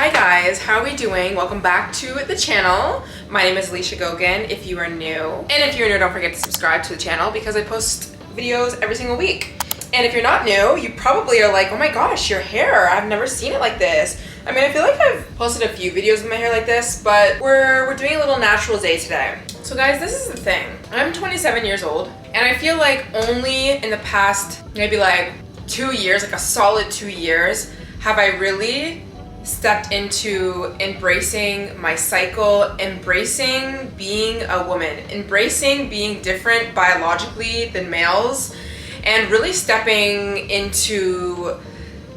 Hi guys, how are we doing? Welcome back to the channel. My name is Alicia Gogan if you are new. And if you're new, don't forget to subscribe to the channel because I post videos every single week. And if you're not new, you probably are like, oh my gosh, your hair, I've never seen it like this. I mean, I feel like I've posted a few videos with my hair like this, but we're doing a little natural day today. So guys, this is the thing. I'm 27 years old, and I feel like only in the past maybe like 2 years, like a solid 2 years, have I really stepped into embracing my cycle, embracing being a woman, embracing being different biologically than males, and really stepping into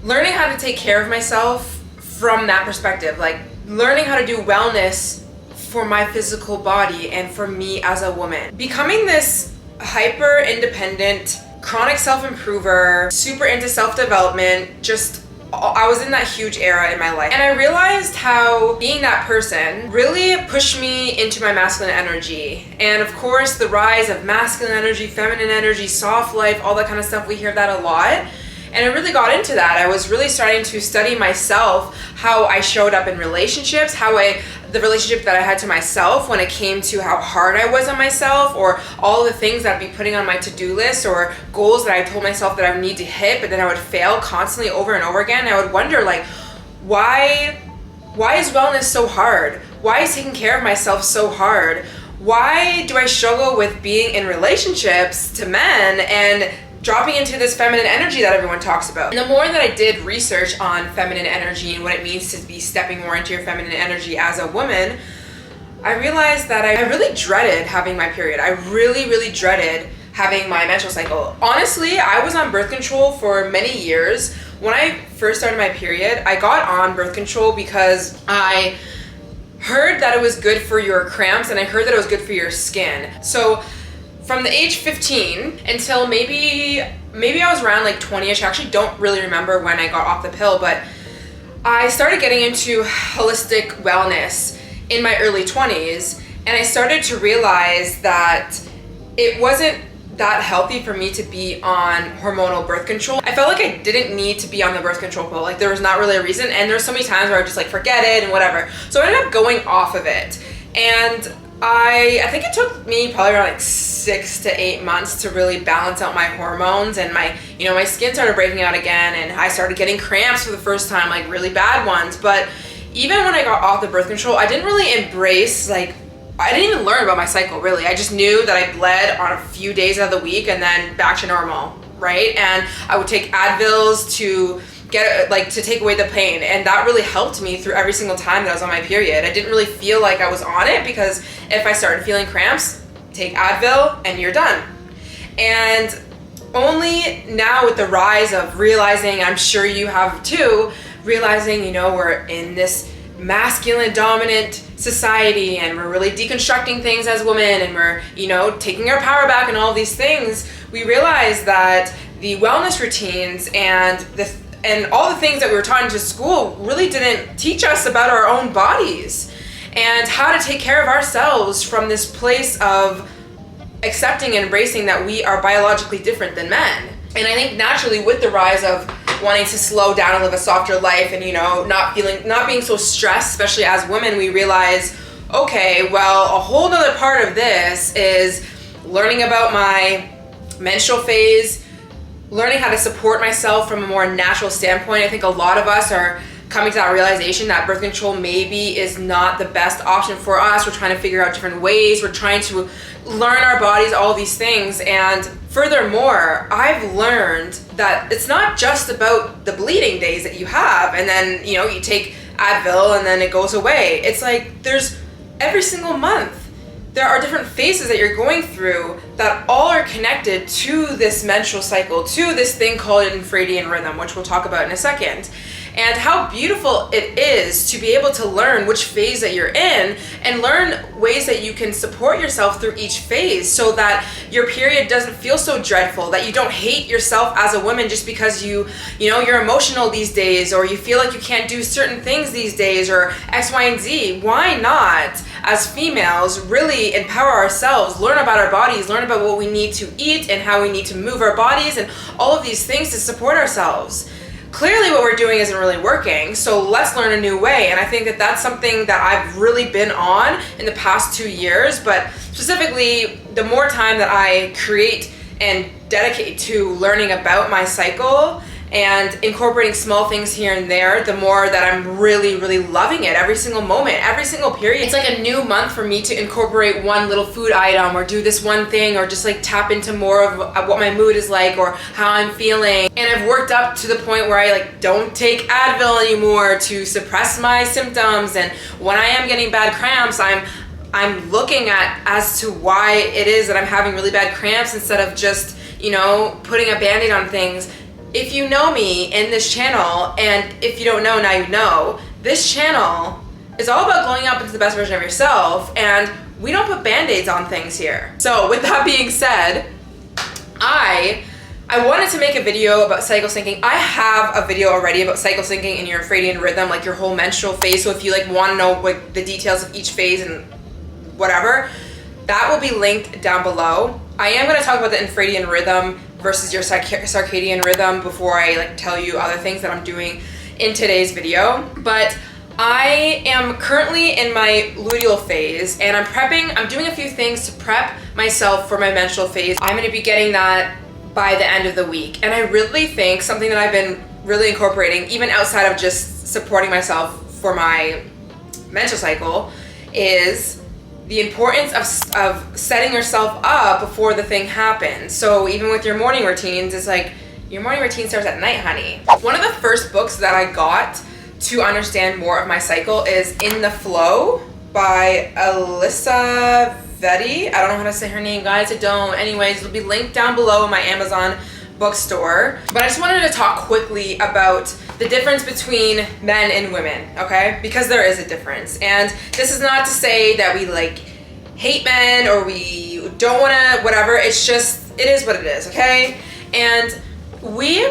learning how to take care of myself from that perspective, like learning how to do wellness for my physical body and for me as a woman. Becoming this hyper independent, chronic self-improver, super into self-development, I was in that huge era in my life. And I realized how being that person really pushed me into my masculine energy. And of course, the rise of masculine energy, feminine energy, soft life, all that kind of stuff, we hear that a lot. And I really got into that. I was really starting to study myself, how I showed up in relationships, the relationship that I had to myself when it came to how hard I was on myself, or all the things that I'd be putting on my to-do list, or goals that I told myself that I would need to hit, but then I would fail constantly over and over again. And I would wonder, like, why is wellness so hard? Why is taking care of myself so hard? Why do I struggle with being in relationships to men and dropping into this feminine energy that everyone talks about? And the more that I did research on feminine energy and what it means to be stepping more into your feminine energy as a woman, I realized that I really dreaded having my period. I really dreaded having my menstrual cycle. Honestly, I was on birth control for many years. When I first started my period, I got on birth control because I heard that it was good for your cramps and I heard that it was good for your skin. So from the age 15 until maybe I was around like 20ish, I actually don't really remember when I got off the pill, but I started getting into holistic wellness in my early 20s, and I started to realize that it wasn't that healthy for me to be on hormonal birth control. I felt like I didn't need to be on the birth control pill. Like, there was not really a reason, and there's so many times where I would just like forget it and whatever. So I ended up going off of it, and I think it took me probably around like 6 to 8 months to really balance out my hormones, and my skin started breaking out again, and I started getting cramps for the first time, like really bad ones. But even when I got off the birth control, I didn't really embrace, like, I didn't even learn about my cycle really. I just knew that I bled on a few days of the week and then back to normal, right? And I would take Advils to take away the pain, and that really helped me through every single time that I was on my period. I didn't really feel like I was on it, because if I started feeling cramps, take Advil and you're done. And only now, with the rise of realizing, I'm sure you have too, realizing, we're in this masculine dominant society, and we're really deconstructing things as women, and we're, taking our power back and all these things, we realize that the wellness routines and all the things that we were taught into school really didn't teach us about our own bodies and how to take care of ourselves from this place of accepting and embracing that we are biologically different than men. And I think naturally, with the rise of wanting to slow down and live a softer life, and not being so stressed, especially as women, we realize, okay, well, a whole nother part of this is learning about my menstrual phase, learning how to support myself from a more natural standpoint. I think a lot of us are coming to that realization that birth control maybe is not the best option for us. We're trying to figure out different ways. We're trying to learn our bodies, all these things. And furthermore, I've learned that it's not just about the bleeding days that you have, and then, you take Advil and then it goes away. It's like there's every single month, there are different phases that you're going through that all are connected to this menstrual cycle, to this thing called Infradian rhythm, which we'll talk about in a second. And how beautiful it is to be able to learn which phase that you're in and learn ways that you can support yourself through each phase, so that your period doesn't feel so dreadful, that you don't hate yourself as a woman just because you're emotional these days, or you feel like you can't do certain things these days, or X, Y, and Z. Why not, as females, really empower ourselves, learn about our bodies, learn about what we need to eat and how we need to move our bodies and all of these things to support ourselves? clearly what we're doing isn't really working, so let's learn a new way. And I think that that's something that I've really been on in the past 2 years, but specifically the more time that I create and dedicate to learning about my cycle and incorporating small things here and there, the more that I'm really, really loving it every single moment, every single period. It's like a new month for me to incorporate one little food item or do this one thing or just like tap into more of what my mood is like or how I'm feeling. And I've worked up to the point where I like don't take Advil anymore to suppress my symptoms. And when I am getting bad cramps, I'm looking at as to why it is that I'm having really bad cramps instead of just, you know, putting a band-aid on things. If you know me in this channel, and if you don't know, now you know, this channel is all about going up into the best version of yourself, and we don't put band-aids on things here. So with that being said, I wanted to make a video about cycle syncing. I have a video already about cycle syncing in your Infradian rhythm, like your whole menstrual phase. So if you like want to know what the details of each phase and whatever, that will be linked down below. I am going to talk about the Infradian rhythm versus your circadian rhythm before I like tell you other things that I'm doing in today's video. But I am currently in my luteal phase and I'm doing a few things to prep myself for my menstrual phase. I'm going to be getting that by the end of the week. And I really think something that I've been really incorporating, even outside of just supporting myself for my menstrual cycle, is the importance of setting yourself up before the thing happens. So even with your morning routines, it's like your morning routine starts at night, honey. One of the first books that I got to understand more of my cycle is In the Flow by Alyssa Vetti. I don't know how to say her name, guys. I don't. Anyways, it'll be linked down below in my Amazon bookstore. But I just wanted to talk quickly about the difference between men and women, okay? Because there is a difference. And this is not to say that we like hate men or we don't wanna whatever. It's just, it is what it is, okay? And we,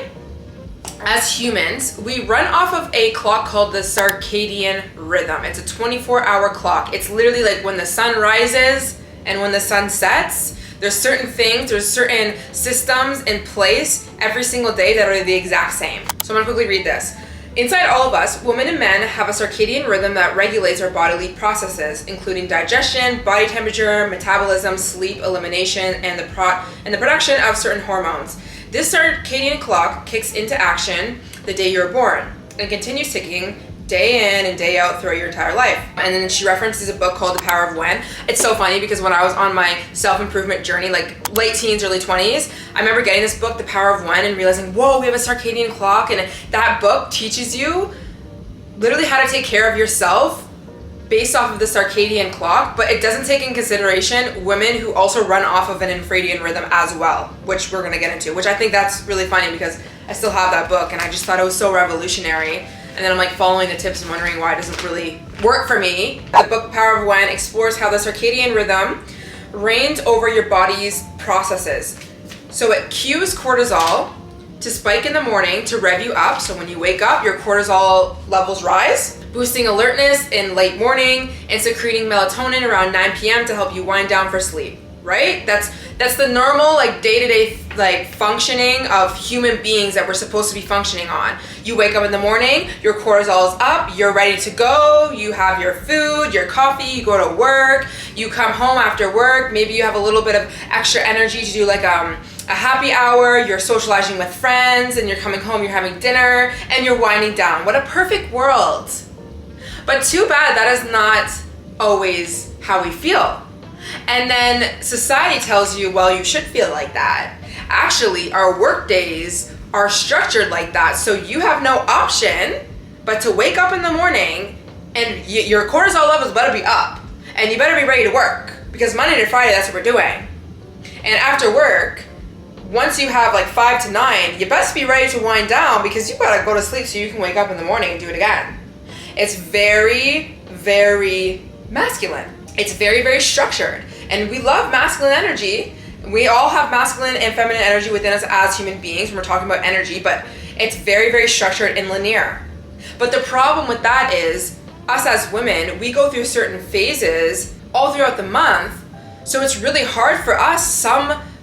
as humans, we run off of a clock called the Circadian rhythm. It's a 24-hour clock. It's literally like when the sun rises and when the sun sets. There's certain things, there's certain systems in place every single day that are the exact same. So I'm gonna quickly read this. Inside all of us, women and men have a circadian rhythm that regulates our bodily processes, including digestion, body temperature, metabolism, sleep, elimination, and the production of certain hormones. This circadian clock kicks into action the day you're born and continues ticking day in and day out throughout your entire life. And then she references a book called The Power of When. It's so funny because when I was on my self-improvement journey, like late teens, early 20s, I remember getting this book, The Power of When, and realizing, whoa, we have a circadian clock. And that book teaches you literally how to take care of yourself based off of the circadian clock, but it doesn't take in consideration women who also run off of an Infradian rhythm as well, which we're gonna get into, which I think that's really funny because I still have that book and I just thought it was so revolutionary. And then I'm like following the tips and wondering why it doesn't really work for me. The book Power of When explores how the circadian rhythm reigns over your body's processes. So it cues cortisol to spike in the morning to rev you up. So when you wake up, your cortisol levels rise, boosting alertness in late morning and secreting melatonin around 9 p.m. to help you wind down for sleep, right? That's the normal like day-to-day like functioning of human beings that we're supposed to be functioning on. You wake up in the morning, your cortisol is up, you're ready to go, you have your food, your coffee, you go to work, you come home after work, maybe you have a little bit of extra energy to do like a happy hour, you're socializing with friends, and you're coming home, you're having dinner, and you're winding down. What a perfect world. But too bad that is not always how we feel. And then society tells you, well, you should feel like that. Actually, our work days are structured like that, so you have no option but to wake up in the morning and your cortisol levels better be up and you better be ready to work, because Monday to Friday, that's what we're doing. And after work, once you have like 5 to 9, you best be ready to wind down because you gotta go to sleep so you can wake up in the morning and do it again. It's very, very masculine. It's very, very structured. And we love masculine energy. We all have masculine and feminine energy within us as human beings when we're talking about energy, but it's very, very structured and linear. But the problem with that is, us as women, we go through certain phases all throughout the month, so it's really hard for us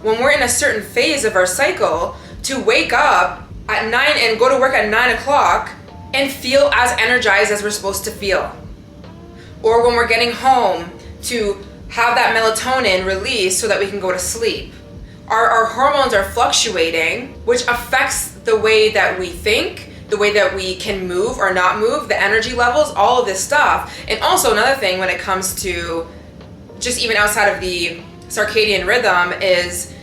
when we're in a certain phase of our cycle to wake up at 9 and go to work at 9 o'clock and feel as energized as we're supposed to feel. Or when we're getting home to have that melatonin released so that we can go to sleep. Our hormones are fluctuating, which affects the way that we think, the way that we can move or not move, the energy levels, all of this stuff. And also another thing when it comes to just even outside of the circadian rhythm is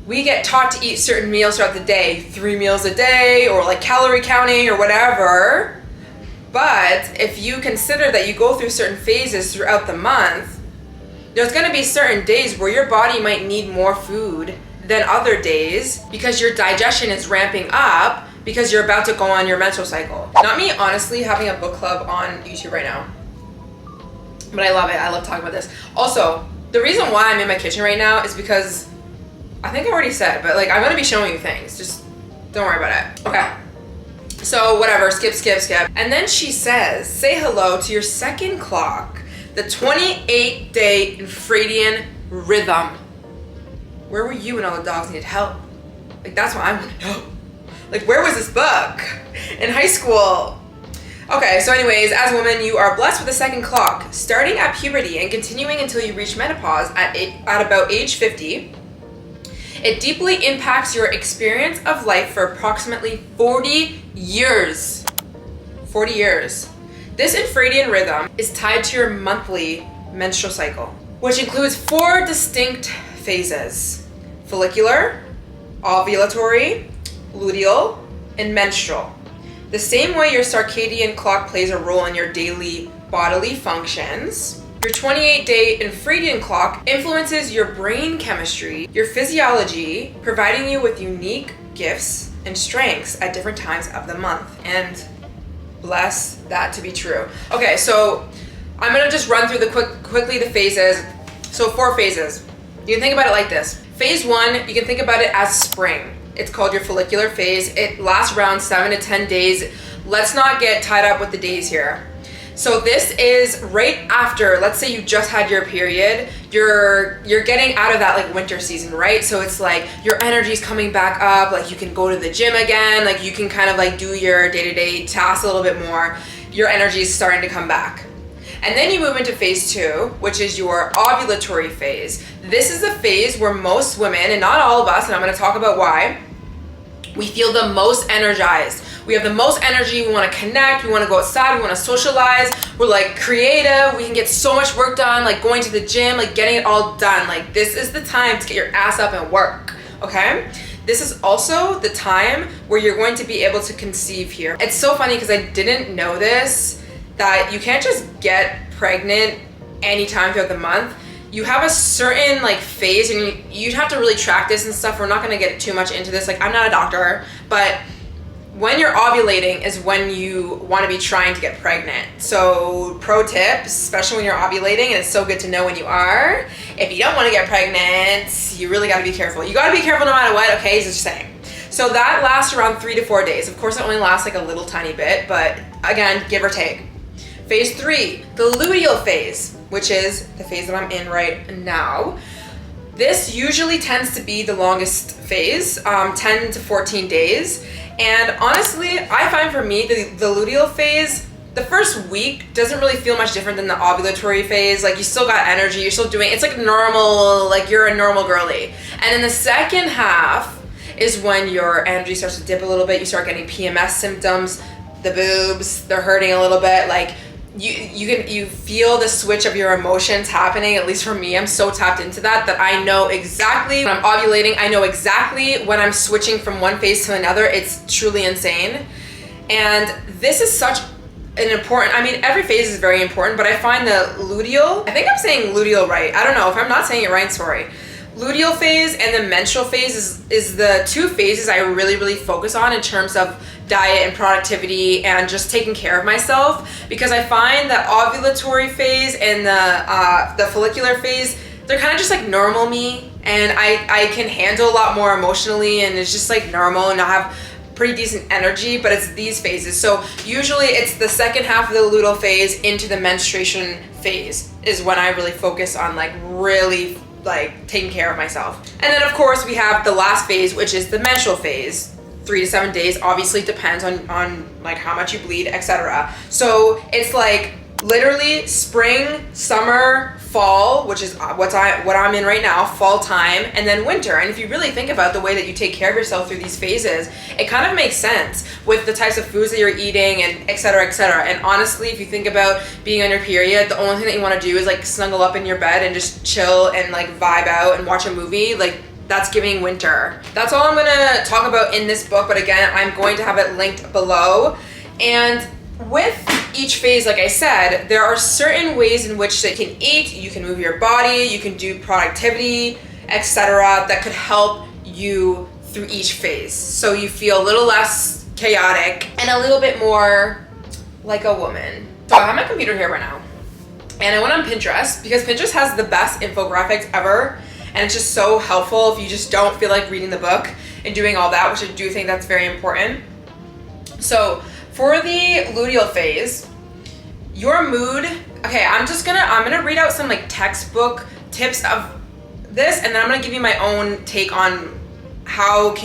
we get taught to eat certain meals throughout the day, 3 meals a day, or like calorie counting or whatever. But if you consider that you go through certain phases throughout the month, there's gonna be certain days where your body might need more food than other days because your digestion is ramping up because you're about to go on your menstrual cycle. Not me, honestly, having a book club on YouTube right now. But I love it, I love talking about this. Also, the reason why I'm in my kitchen right now is because, I think I already said, but like I'm gonna be showing you things, just don't worry about it. Okay, so whatever, skip. And then she says, say hello to your second clock, the 28-day Infradian rhythm. Where were you when all the dogs needed help? Like that's what I want to know. Like where was this book? In high school. Okay, so anyways, as a woman, you are blessed with a second clock, starting at puberty and continuing until you reach menopause at about age 50. It deeply impacts your experience of life for approximately 40 years. 40 years. This Infradian rhythm is tied to your monthly menstrual cycle, which includes 4 distinct phases: follicular, ovulatory, luteal, and menstrual. The same way your circadian clock plays a role in your daily bodily functions, your 28-day Infradian clock influences your brain chemistry, your physiology, providing you with unique gifts and strengths at different times of the month. And bless that to be true. Okay, so I'm gonna just run through quickly the phases. So 4 phases. You can think about it like this. Phase 1, you can think about it as spring. It's called your follicular phase. It lasts around 7 to 10 days. Let's not get tied up with the days here. So this is right after, let's say you just had your period, you're getting out of that like winter season, right? So it's like your energy's coming back up, like you can go to the gym again, like you can kind of like do your day-to-day tasks a little bit more. Your energy is starting to come back. And then you move into phase 2, which is your ovulatory phase. This is the phase where most women, and not all of us, and I'm gonna talk about why, we feel the most energized. We have the most energy, we wanna connect, we wanna go outside, we wanna socialize, we're like creative, we can get so much work done, like going to the gym, like getting it all done. Like this is the time to get your ass up and work, okay? This is also the time where you're going to be able to conceive here. It's so funny because I didn't know this, that you can't just get pregnant anytime throughout the month. You have a certain like phase, and you'd have to really track this and stuff. We're not gonna get too much into this. Like I'm not a doctor, but when you're ovulating is when you wanna be trying to get pregnant. So pro tip, especially when you're ovulating, and it's so good to know when you are, if you don't wanna get pregnant, you really gotta be careful. You gotta be careful no matter what, okay, just saying. So that lasts around 3 to 4 days. Of course it only lasts like a little tiny bit, but again, give or take. Phase 3, the luteal phase, which is the phase that I'm in right now. This usually tends to be the longest phase, 10 to 14 days. And honestly, I find for me, the luteal phase, the first week doesn't really feel much different than the ovulatory phase. Like you still got energy, you're still doing, it's like normal, like you're a normal girly. And then the second half is when your energy starts to dip a little bit, you start getting PMS symptoms, the boobs, they're hurting a little bit, like you feel the switch of your emotions happening. At least for me, I'm so tapped into that I know exactly when I'm ovulating. I know exactly when I'm switching from one phase to another. It's truly insane. And this is such an important, I mean, every phase is very important, but I find the luteal, I think I'm saying luteal right. I don't know. If I'm not saying it right, sorry. Luteal phase and the menstrual phase is the 2 phases I really focus on in terms of diet and productivity and just taking care of myself, because I find the ovulatory phase and the follicular phase, they're kind of just like normal me, and I can handle a lot more emotionally, and it's just like normal, and I have pretty decent energy, but it's these phases. So usually it's the second half of the luteal phase into the menstruation phase is when I really focus on like really like taking care of myself. And then of course we have the last phase, which is the menstrual phase, 3 to 7 days. Obviously depends on like how much you bleed, etc. So it's like literally spring, summer, fall, which is what I'm in right now, fall time, and then winter. And if you really think about the way that you take care of yourself through these phases, it kind of makes sense with the types of foods that you're eating and etc, etc. And honestly, if you think about being on your period, the only thing that you want to do is like snuggle up in your bed and just chill and like vibe out and watch a movie. Like, that's giving winter. That's all I'm gonna talk about in this book, but again, I'm going to have it linked below. And with each phase, like I said, there are certain ways in which you can eat, you can move your body, you can do productivity, etc., that could help you through each phase. So you feel a little less chaotic and a little bit more like a woman. So I have my computer here right now, and I went on Pinterest because Pinterest has the best infographics ever, and it's just so helpful if you just don't feel like reading the book and doing all that, which I do think that's very important. So for the luteal phase, your mood, okay, I'm gonna read out some like textbook tips of this, and then I'm gonna give you my own take on how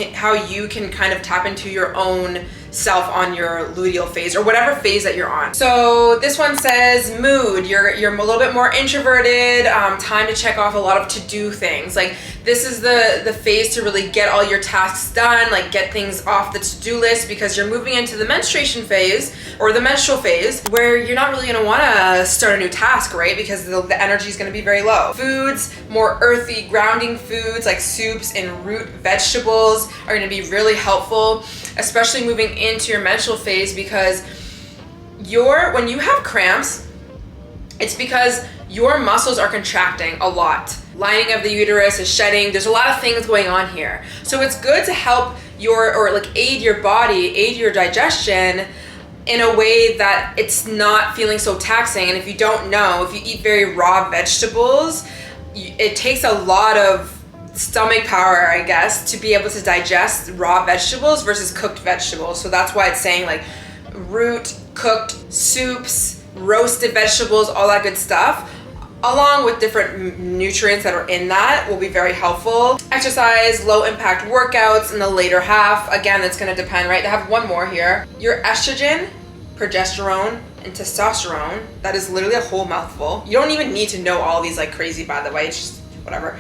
you can kind of tap into your own self on your luteal phase or whatever phase that you're on. So this one says mood, you're a little bit more introverted, time to check off a lot of to-do things. Like, this is the phase to really get all your tasks done, like get things off the to-do list, because you're moving into the menstruation phase or the menstrual phase where you're not really gonna wanna start a new task, right? Because the energy is gonna be very low. Foods, more earthy, grounding foods like soups and root vegetables are gonna be really helpful, especially moving into your menstrual phase, because when you have cramps, it's because your muscles are contracting a lot. Lining of the uterus is shedding. There's a lot of things going on here. So it's good to help aid your body, aid your digestion in a way that it's not feeling so taxing. And if you don't know, if you eat very raw vegetables, it takes a lot of stomach power, I guess, to be able to digest raw vegetables versus cooked vegetables. So that's why it's saying like root, cooked, soups, roasted vegetables, all that good stuff, along with different nutrients that are in that, will be very helpful. Exercise, low impact workouts in the later half. Again, it's gonna depend, right? They have one more here. Your estrogen, progesterone, and testosterone. That is literally a whole mouthful. You don't even need to know all these like crazy, by the way. It's just whatever.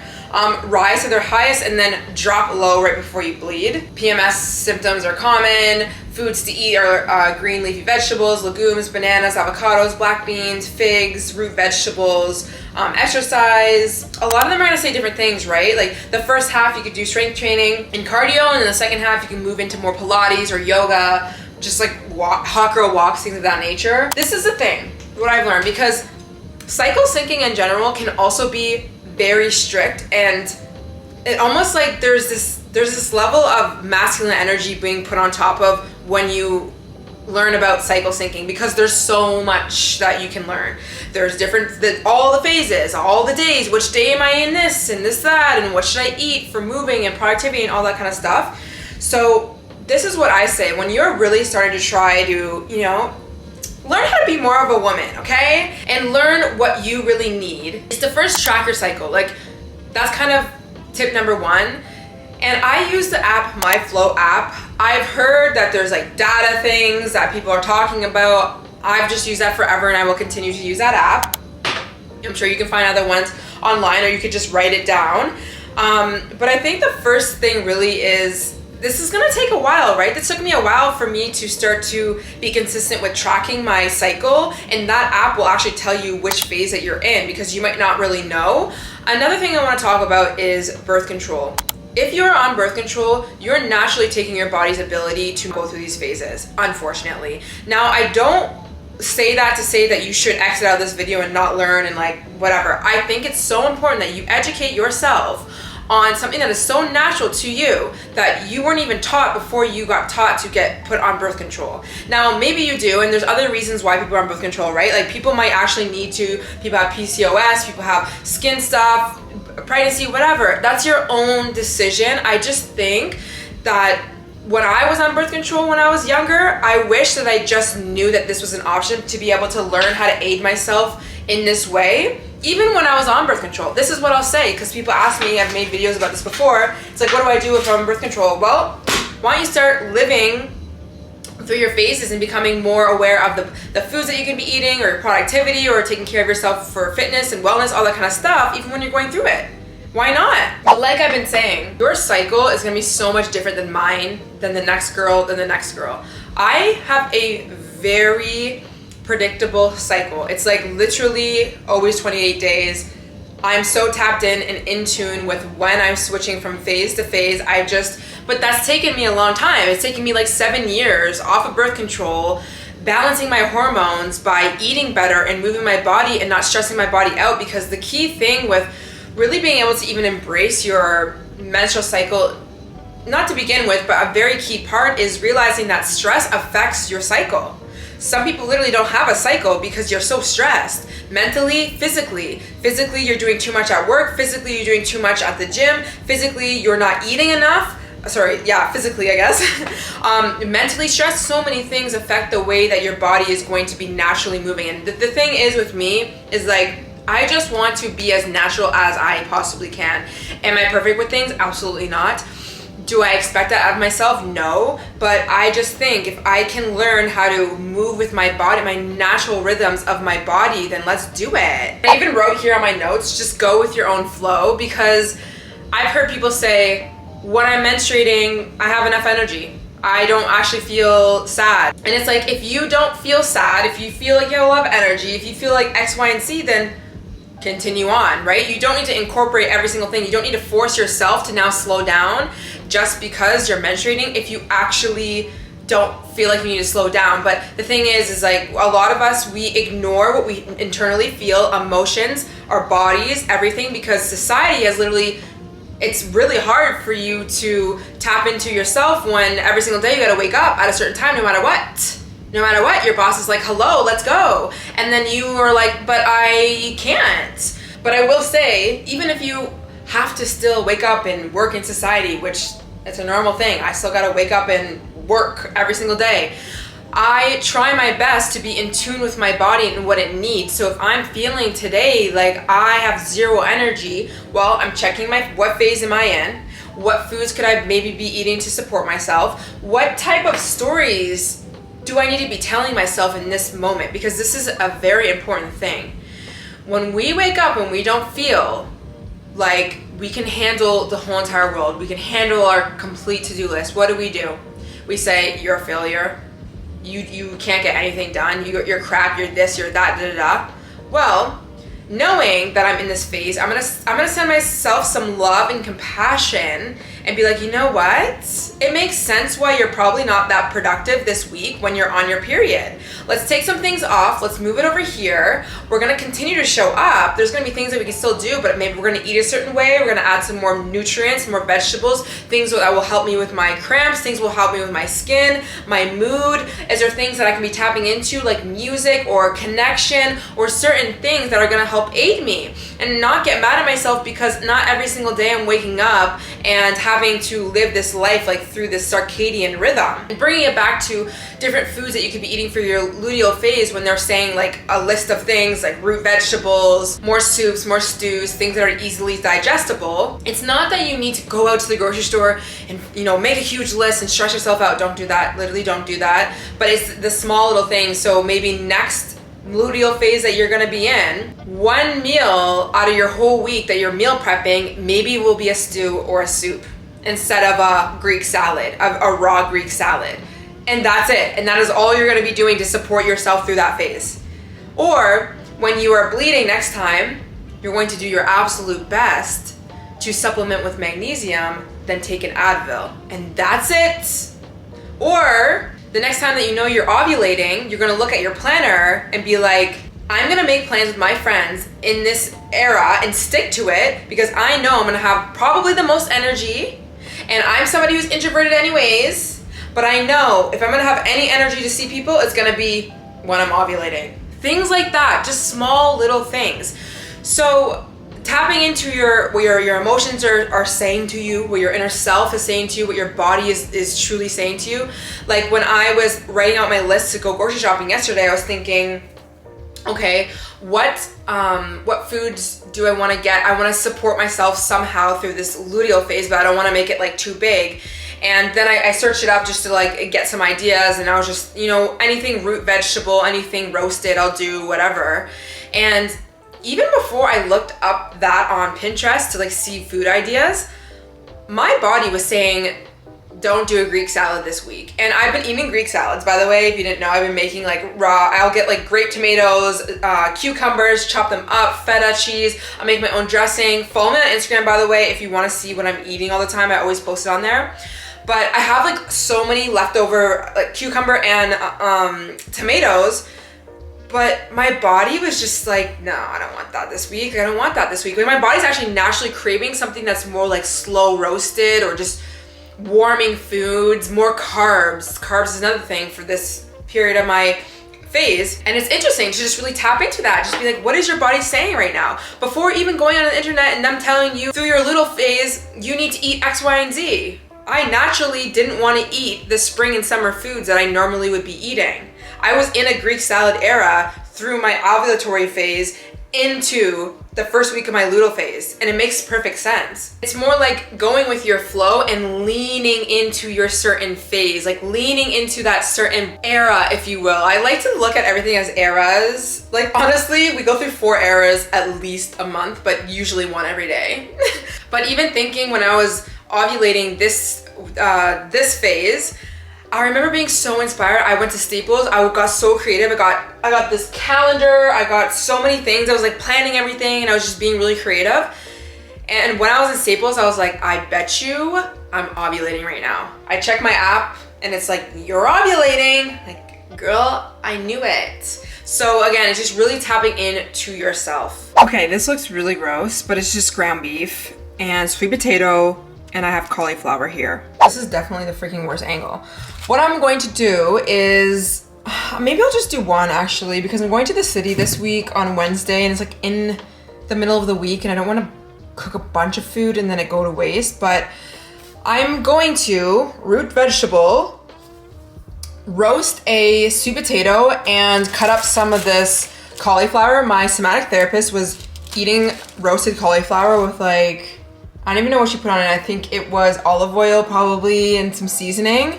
Rise to their highest and then drop low right before you bleed. PMS symptoms are common. Foods to eat are green leafy vegetables, legumes, bananas, avocados, black beans, figs, root vegetables. Exercise, a lot of them are gonna say different things, right? Like the first half you could do strength training and cardio, and then the second half you can move into more Pilates or yoga, just like hot girl walks, things of that nature. This is the thing, what I've learned, because cycle syncing in general can also be very strict, and it almost like there's this level of masculine energy being put on top of when you learn about cycle syncing, because there's so much that you can learn. There's all the phases, all the days, which day am I in this and this, that, and what should I eat for moving and productivity and all that kind of stuff. So this is what I say when you're really starting to try to, learn how to be more of a woman, okay? And learn what you really need is to first track your cycle. Like, that's kind of tip number one. And I use the app, MyFlow app. I've heard that there's like data things that people are talking about. I've just used that forever, and I will continue to use that app. I'm sure you can find other ones online, or you could just write it down. But I think the first thing really is, this is gonna take a while, right? This took me a while for me to start to be consistent with tracking my cycle, and that app will actually tell you which phase that you're in, because you might not really know. Another thing I wanna talk about is birth control. If you're on birth control, you're naturally taking your body's ability to go through these phases, unfortunately. Now, I don't say that to say that you should exit out of this video and not learn and like whatever. I think it's so important that you educate yourself on something that is so natural to you that you weren't even taught before you got taught to get put on birth control. Now, maybe you do, and there's other reasons why people are on birth control, right? Like, people might actually need to, people have PCOS, people have skin stuff, pregnancy, whatever. That's your own decision. I just think that when I was on birth control when I was younger, I wish that I just knew that this was an option to be able to learn how to aid myself in this way. Even when I was on birth control, this is what I'll say, because people ask me, I've made videos about this before, it's like, what do I do if I'm on birth control? Well, Why don't you start living through your phases and becoming more aware of the foods that you can be eating, or your productivity, or taking care of yourself for fitness and wellness, all that kind of stuff, even when you're going through it. Why not? But like I've been saying, your cycle is gonna be so much different than mine, than the next girl, than the next girl. I have a very predictable cycle. It's like literally always 28 days. I'm so tapped in tune with when I'm switching from phase to phase. But that's taken me a long time. It's taken me like 7 years off of birth control, balancing my hormones by eating better and moving my body and not stressing my body out, because the key thing with really being able to even embrace your menstrual cycle, not to begin with, but a very key part is realizing that stress affects your cycle. Some people literally don't have a cycle because you're so stressed, mentally, physically. Physically, you're doing too much at work. Physically, you're doing too much at the gym. Physically, you're not eating enough. Physically, I guess. Mentally stressed, so many things affect the way that your body is going to be naturally moving. And the thing is with me is like, I just want to be as natural as I possibly can. Am I perfect with things? Absolutely not. Do I expect that out of myself? No. But I just think if I can learn how to move with my body, my natural rhythms of my body, then let's do it. I even wrote here on my notes, just go with your own flow, because I've heard people say, when I'm menstruating, I have enough energy. I don't actually feel sad. And it's like, if you don't feel sad, if you feel like you have a lot of energy, if you feel like X, Y, and Z, then continue on, right? You don't need to incorporate every single thing. You don't need to force yourself to now slow down just because you're menstruating if you actually don't feel like you need to slow down. But the thing is like, a lot of us, we ignore what we internally feel, emotions, our bodies, everything, because society has literally, it's really hard for you to tap into yourself when every single day you gotta wake up at a certain time, no matter what. No matter what, your boss is like, hello, let's go. And then you are like, but I can't. But I will say, even if you have to still wake up and work in society, which it's a normal thing, I still gotta wake up and work every single day. I try my best to be in tune with my body and what it needs. So if I'm feeling today like I have zero energy, well, I'm checking what phase am I in? What foods could I maybe be eating to support myself? What type of stories do I need to be telling myself in this moment? Because this is a very important thing. When we wake up and we don't feel like we can handle the whole entire world, we can handle our complete to-do list, what do? We say, you're a failure. You can't get anything done. You're crap, you're this, you're that, da da da. Well, knowing that I'm in this phase, I'm gonna send myself some love and compassion and be like, you know what? It makes sense why you're probably not that productive this week when you're on your period. Let's take some things off. Let's move it over here. We're gonna continue to show up. There's gonna be things that we can still do, but maybe we're gonna eat a certain way. We're gonna add some more nutrients, more vegetables, things that will help me with my cramps, things will help me with my skin, my mood. Is there things that I can be tapping into, like music or connection or certain things that are gonna help aid me? And not get mad at myself because not every single day I'm waking up and having to live this life like through this circadian rhythm. And bringing it back to different foods that you could be eating for your luteal phase, when they're saying like a list of things like root vegetables, more soups, more stews, things that are easily digestible. It's not that you need to go out to the grocery store and, you know, make a huge list and stress yourself out. Don't do that. Literally don't do that. But it's the small little things. So maybe next luteal phase that you're gonna be in, one meal out of your whole week that you're meal prepping maybe will be a stew or a soup instead of a Greek salad, a raw Greek salad. And that's it. And that is all you're gonna be doing to support yourself through that phase. Or when you are bleeding next time, you're going to do your absolute best to supplement with magnesium, then take an Advil. And that's it. Or the next time that you know you're ovulating, you're gonna look at your planner and be like, I'm gonna make plans with my friends in this era and stick to it because I know I'm gonna have probably the most energy, and I'm somebody who's introverted anyways, but I know if I'm gonna have any energy to see people, it's gonna be when I'm ovulating. Things like that, just small little things. So tapping into what your emotions are saying to you, what your inner self is saying to you, what your body is truly saying to you. Like when I was writing out my list to go grocery shopping yesterday, I was thinking, okay, what foods do I want to get? I want to support myself somehow through this luteal phase, but I don't want to make it like too big. And then I searched it up just to like get some ideas, and I was just, you know, anything root vegetable, anything roasted, I'll do whatever. And even before I looked up that on Pinterest to like see food ideas, my body was saying, don't do a Greek salad this week. And I've been eating Greek salads, by the way. If you didn't know, I've been making like raw, I'll get like grape tomatoes, cucumbers, chop them up, feta cheese. I'll make my own dressing. Follow me on Instagram, by the way, if you want to see what I'm eating all the time. I always post it on there. But I have like so many leftover like cucumber and tomatoes, but my body was just like, no, I don't want that this week. I don't want that this week. Like, my body's actually naturally craving something that's more like slow roasted or just warming foods, more carbs. Carbs is another thing for this period of my phase. And it's interesting to just really tap into that. Just be like, what is your body saying right now? Before even going on the internet and them telling you through your little phase, you need to eat X, Y, and Z. I naturally didn't want to eat the spring and summer foods that I normally would be eating. I was in a Greek salad era through my ovulatory phase into the first week of my luteal phase, and it makes perfect sense. It's more like going with your flow and leaning into your certain phase, like leaning into that certain era, if you will. I like to look at everything as eras. Like, honestly, we go through 4 eras at least a month, but usually 1 every day. But even thinking when I was ovulating this phase, I remember being so inspired. I went to Staples. I got so creative. I got this calendar. I got so many things. I was like planning everything, and I was just being really creative. And when I was in Staples, I was like, I bet you I'm ovulating right now. I check my app and it's like, you're ovulating. Like, girl, I knew it. So again, it's just really tapping into yourself. Okay, this looks really gross, but it's just ground beef and sweet potato, and I have cauliflower here. This is definitely the freaking worst angle. What I'm going to do is, maybe I'll just do one actually, because I'm going to the city this week on Wednesday, and it's like in the middle of the week, and I don't want to cook a bunch of food and then it go to waste. But I'm going to root vegetable, roast a sweet potato, and cut up some of this cauliflower. My somatic therapist was eating roasted cauliflower with like, I don't even know what she put on it. I think it was olive oil probably and some seasoning.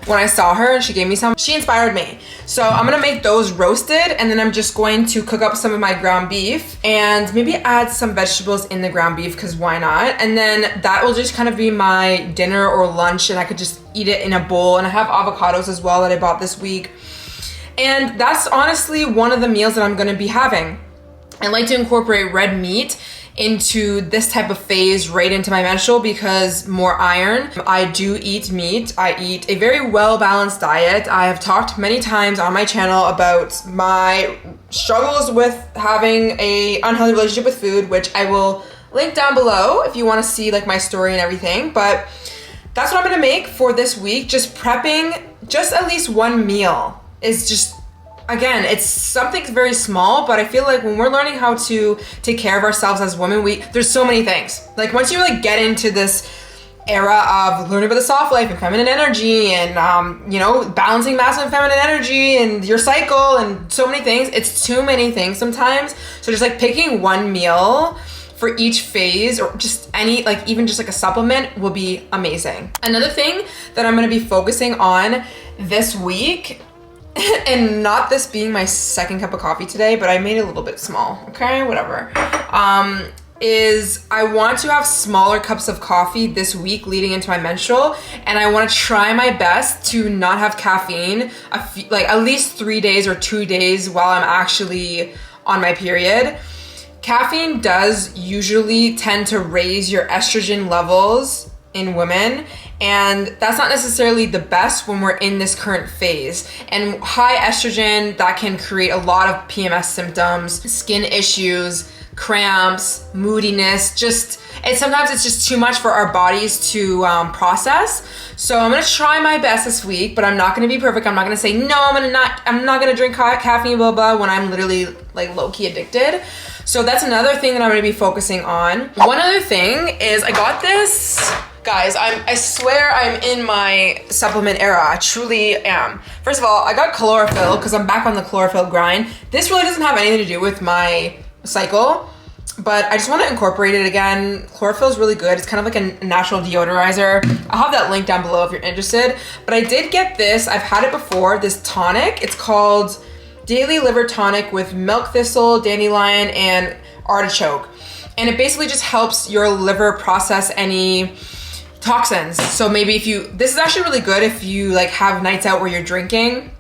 When I saw her and she gave me some, she inspired me. So I'm gonna make those roasted, and then I'm just going to cook up some of my ground beef and maybe add some vegetables in the ground beef, because why not? And then that will just kind of be my dinner or lunch, and I could just eat it in a bowl. And I have avocados as well that I bought this week. And that's honestly one of the meals that I'm gonna be having. I like to incorporate red meat into this type of phase, right into my menstrual, because more iron. I do eat meat. I eat a very well-balanced diet. I have talked many times on my channel about my struggles with having a unhealthy relationship with food, which I will link down below if you want to see like my story and everything. But that's what I'm gonna make for this week. Just prepping just at least one meal is just, again, it's something very small, but I feel like when we're learning how to take care of ourselves as women, there's so many things. Like, once you like get into this era of learning about the soft life and feminine energy and, you know, balancing masculine and feminine energy and your cycle and so many things, it's too many things sometimes. So just like picking one meal for each phase, or just any, like even just like a supplement, will be amazing. Another thing that I'm gonna be focusing on this week, and not this being my second cup of coffee today, but I made it a little bit small, okay, whatever, is I want to have smaller cups of coffee this week leading into my menstrual, and I want to try my best to not have caffeine like at least 3 days or 2 days while I'm actually on my period. Caffeine does usually tend to raise your estrogen levels in women, and that's not necessarily the best when we're in this current phase. And high estrogen, that can create a lot of PMS symptoms, skin issues, cramps, moodiness, sometimes it's just too much for our bodies to process. So I'm gonna try my best this week, but I'm not gonna be perfect. I'm not gonna say, no, I'm not gonna drink caffeine, blah, blah, when I'm literally like low-key addicted. So that's another thing that I'm gonna be focusing on. One other thing is I got this, guys, I swear I'm in my supplement era. I truly am. First of all, I got chlorophyll because I'm back on the chlorophyll grind. This really doesn't have anything to do with my cycle. but I just want to incorporate it again. Chlorophyll is really good. It's kind of like a natural deodorizer. I'll have that link down below if you're interested. But I did get this. I've had it before, this tonic. It's called Daily Liver Tonic with milk thistle, dandelion, and artichoke. And it basically just helps your liver process any toxins. So maybe if you, this is actually really good if you like have nights out where you're drinking,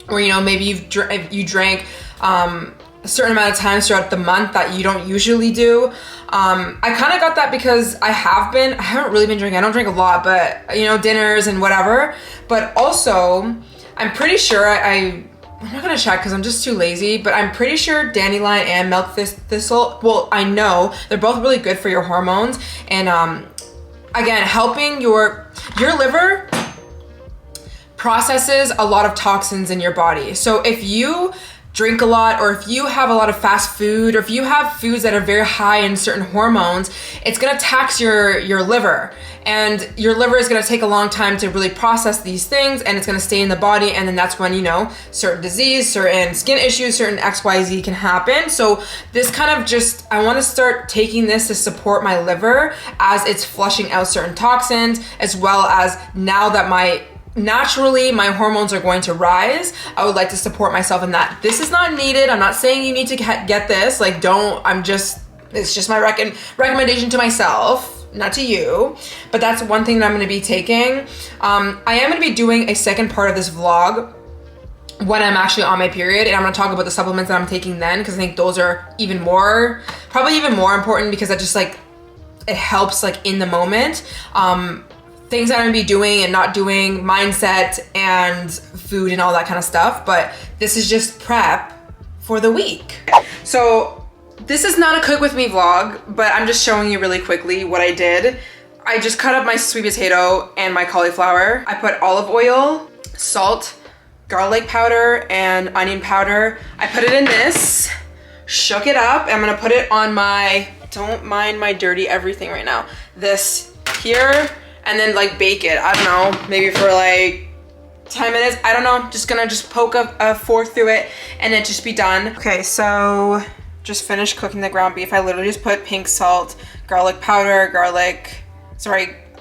or you know, maybe you drank a certain amount of times throughout the month that you don't usually do. I kind of got that because I haven't really been drinking. I don't drink a lot, but you know, dinners and whatever. But also, I'm pretty sure I'm not gonna check because I'm just too lazy, but I'm pretty sure dandelion and milk thistle, well, I know they're both really good for your hormones. And again, helping your liver processes a lot of toxins in your body. So if you drink a lot, or if you have a lot of fast food, or if you have foods that are very high in certain hormones, it's gonna tax your liver. And your liver is gonna take a long time to really process these things, and it's gonna stay in the body, and then that's when, you know, certain disease, certain skin issues, certain XYZ can happen. So this kind of just, I wanna start taking this to support my liver as it's flushing out certain toxins, as well as now that naturally my hormones are going to rise, I would like to support myself in that. This is not needed. I'm not saying you need to get this. Like, it's just my recommendation to myself, not to you. But that's one thing that I'm gonna be taking. I am gonna be doing a second part of this vlog when I'm actually on my period, and I'm gonna talk about the supplements that I'm taking then, because I think those are probably even more important, because that just like, it helps like in the moment. Things that I'm gonna be doing and not doing, mindset and food and all that kind of stuff. But this is just prep for the week. So this is not a cook with me vlog, but I'm just showing you really quickly what I did. I just cut up my sweet potato and my cauliflower. I put olive oil, salt, garlic powder, and onion powder. I put it in this, shook it up. I'm gonna put it on my, don't mind my dirty everything right now, this here, and then like bake it. I don't know, maybe for like 10 minutes. I don't know, just gonna poke a fork through it and it just be done. Okay, so just finished cooking the ground beef. I literally just put pink salt, garlic powder,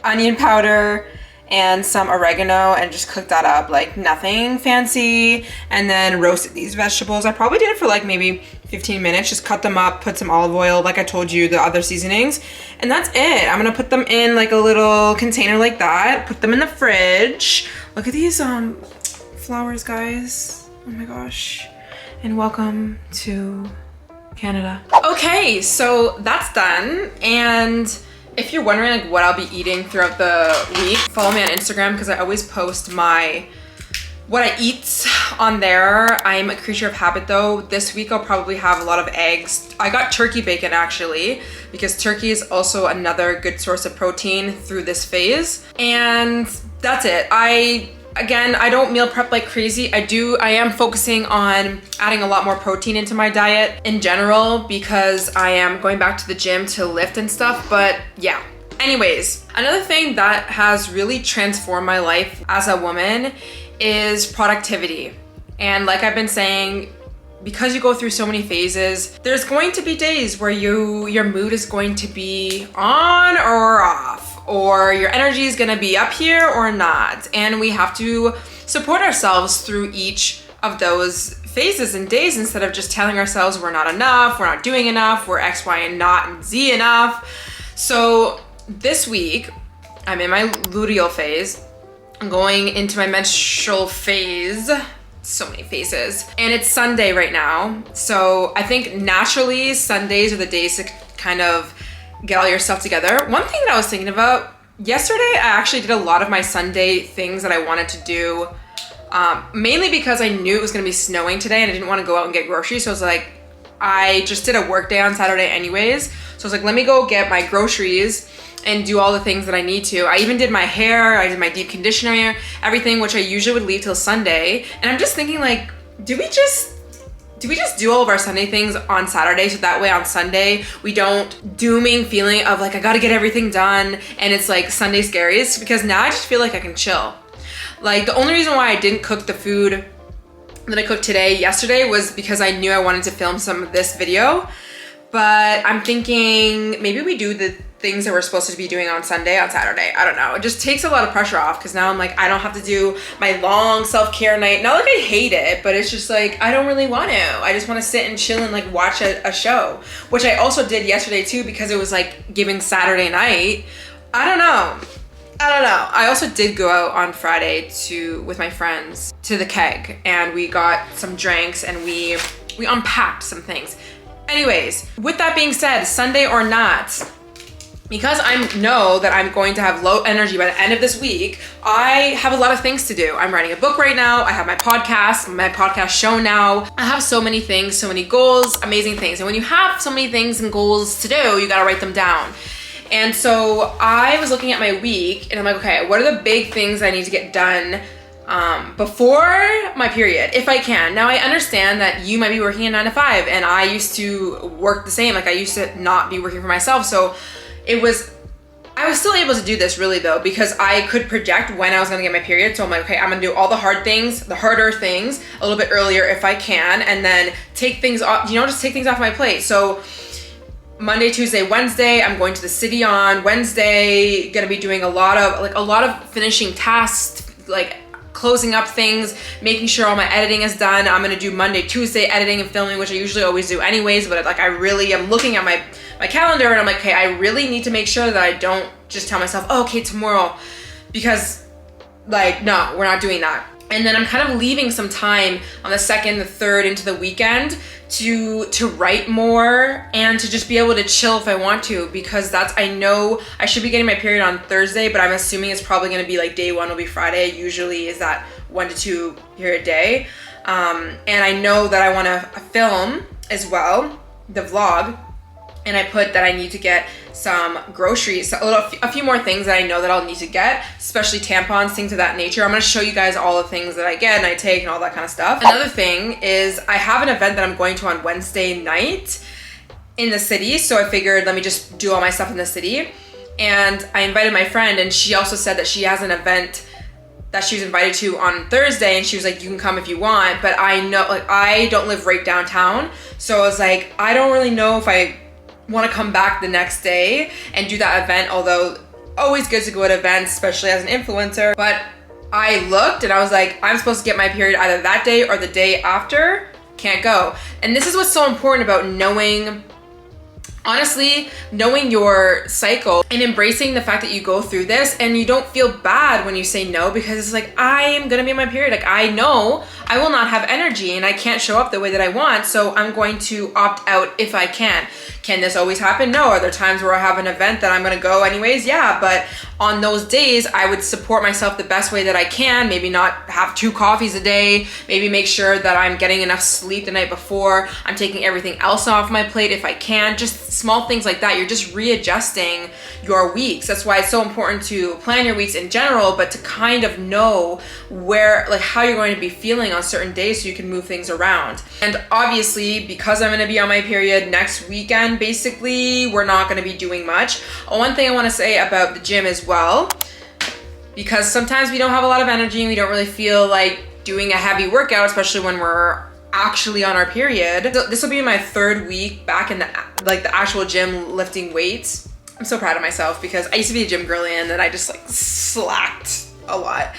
onion powder, and some oregano, and just cooked that up, like nothing fancy. And then roasted these vegetables. I probably did it for like maybe 15 minutes, just cut them up, put some olive oil, like I told you, the other seasonings, and that's it. I'm gonna put them in like a little container like that, put them in the fridge. Look at these flowers, guys. Oh my gosh. And welcome to Canada. Okay, so that's done. And if you're wondering like what I'll be eating throughout the week, follow me on Instagram, because I always post what I eat on there. I'm a creature of habit though. This week I'll probably have a lot of eggs. I got turkey bacon actually, because turkey is also another good source of protein through this phase. And that's it. Again, I don't meal prep like crazy. I am focusing on adding a lot more protein into my diet in general, because I am going back to the gym to lift and stuff, but yeah. Anyways, another thing that has really transformed my life as a woman is productivity. And like I've been saying, because you go through so many phases, there's going to be days where your mood is going to be on or off, or your energy is gonna be up here or not. And we have to support ourselves through each of those phases and days, instead of just telling ourselves we're not enough, we're not doing enough, we're X, Y, and not and Z enough. So this week, I'm in my luteal phase. I'm going into my menstrual phase. So many phases. And it's Sunday right now. So I think naturally Sundays are the days to kind of get all your stuff together. One thing that I was thinking about, yesterday I actually did a lot of my Sunday things that I wanted to do, mainly because I knew it was gonna be snowing today and I didn't want to go out and get groceries. So I was like, I just did a work day on Saturday anyways. So I was like, let me go get my groceries and do all the things that I need to. I even did my hair, I did my deep conditioner, everything, which I usually would leave till Sunday. And I'm just thinking like, do we just do all of our Sunday things on Saturday, so that way on Sunday we don't dooming feeling of like I gotta get everything done and it's like Sunday scaries? Because now I just feel like I can chill. Like the only reason why I didn't cook the food that I cooked yesterday was because I knew I wanted to film some of this video. but I'm thinking maybe we do the things that we're supposed to be doing on Sunday on Saturday. I don't know. It just takes a lot of pressure off because now I'm like, I don't have to do my long self-care night. Not like I hate it, but it's just like, I don't really want to. I just want to sit and chill and like watch a show, which I also did yesterday too because it was like giving Saturday night. I don't know. I also did go out on Friday with my friends to the keg, and we got some drinks and we unpacked some things. Anyways, with that being said, Sunday or not, because I know that I'm going to have low energy by the end of this week, I have a lot of things to do. I'm writing a book right now. I have my podcast show now. I have so many things, so many goals, amazing things. And when you have so many things and goals to do, you gotta write them down. And so I was looking at my week and I'm like, okay, what are the big things I need to get done before my period, if I can. Now I understand that you might be working a 9 to 5 and I used to work the same. Like I used to not be working for myself. So I was still able to do this really though, because I could project when I was gonna get my period. So I'm like, okay, I'm gonna do all the hard things, the harder things a little bit earlier if I can, and then take things off, just take things off my plate. So Monday, Tuesday, Wednesday, I'm going to the city on Wednesday, gonna be doing a lot of finishing tasks, like closing up things, making sure all my editing is done. I'm gonna do Monday, Tuesday editing and filming, which I usually always do anyways, but like I really am looking at my calendar and I'm like, okay, I really need to make sure that I don't just tell myself, oh, okay, tomorrow, because like, no, we're not doing that. And then I'm kind of leaving some time on the 2nd, the 3rd into the weekend to write more and to just be able to chill if I want to, because I know I should be getting my period on Thursday, but I'm assuming it's probably gonna be like day 1 will be Friday. Usually is that 1 to 2 period day. And I know that I wanna film as well, the vlog, and I put that I need to get some groceries, a few more things that I know that I'll need to get, especially tampons, things of that nature. I'm gonna show you guys all the things that I get and I take and all that kind of stuff. Another thing is I have an event that I'm going to on Wednesday night in the city, so I figured let me just do all my stuff in the city. And I invited my friend, and she also said that she has an event that she was invited to on Thursday, and she was like, you can come if you want, but I know, like, I don't live right downtown, so I was like, I don't really know if I want to come back the next day and do that event, although always good to go to events, especially as an influencer. But I looked and I was like, I'm supposed to get my period either that day or the day after, can't go. And this is what's so important about knowing your cycle and embracing the fact that you go through this and you don't feel bad when you say no, because it's like, I am gonna be on my period. Like I know I will not have energy and I can't show up the way that I want, so I'm going to opt out if I can. Can this always happen? No. Are there times where I have an event that I'm gonna go anyways? Yeah, but on those days, I would support myself the best way that I can. Maybe not have 2 coffees a day, maybe make sure that I'm getting enough sleep the night before, I'm taking everything else off my plate if I can, just small things like that. You're just readjusting your weeks. That's why it's so important to plan your weeks in general, but to kind of know where, like how you're going to be feeling on certain days so you can move things around. And obviously, because I'm gonna be on my period next weekend, basically, we're not gonna be doing much. One thing I wanna say about the gym as well, because sometimes we don't have a lot of energy and we don't really feel like doing a heavy workout, especially when we're actually on our period. This will be my 3rd week back in the actual gym lifting weights. I'm so proud of myself because I used to be a gym girly and then I just like slacked a lot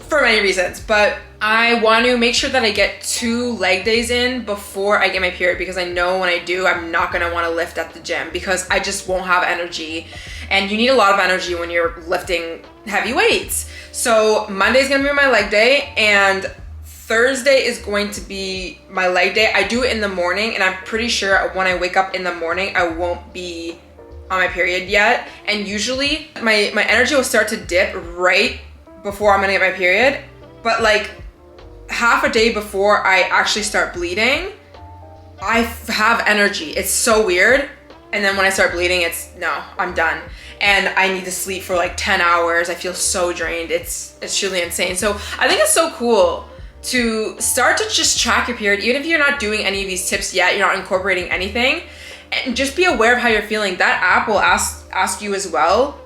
for many reasons, but I want to make sure that I get 2 leg days in before I get my period, because I know when I do, I'm not gonna wanna lift at the gym because I just won't have energy. And you need a lot of energy when you're lifting heavy weights. So Monday's gonna be my leg day and Thursday is going to be my leg day. I do it in the morning and I'm pretty sure when I wake up in the morning, I won't be on my period yet. And usually my energy will start to dip right before I'm gonna get my period, but like half a day before I actually start bleeding, I have energy. It's so weird. And then when I start bleeding, no, I'm done. And I need to sleep for like 10 hours. I feel so drained. It's truly insane. So I think it's so cool to start to just track your period, even if you're not doing any of these tips yet, you're not incorporating anything, and just be aware of how you're feeling. That app will ask you as well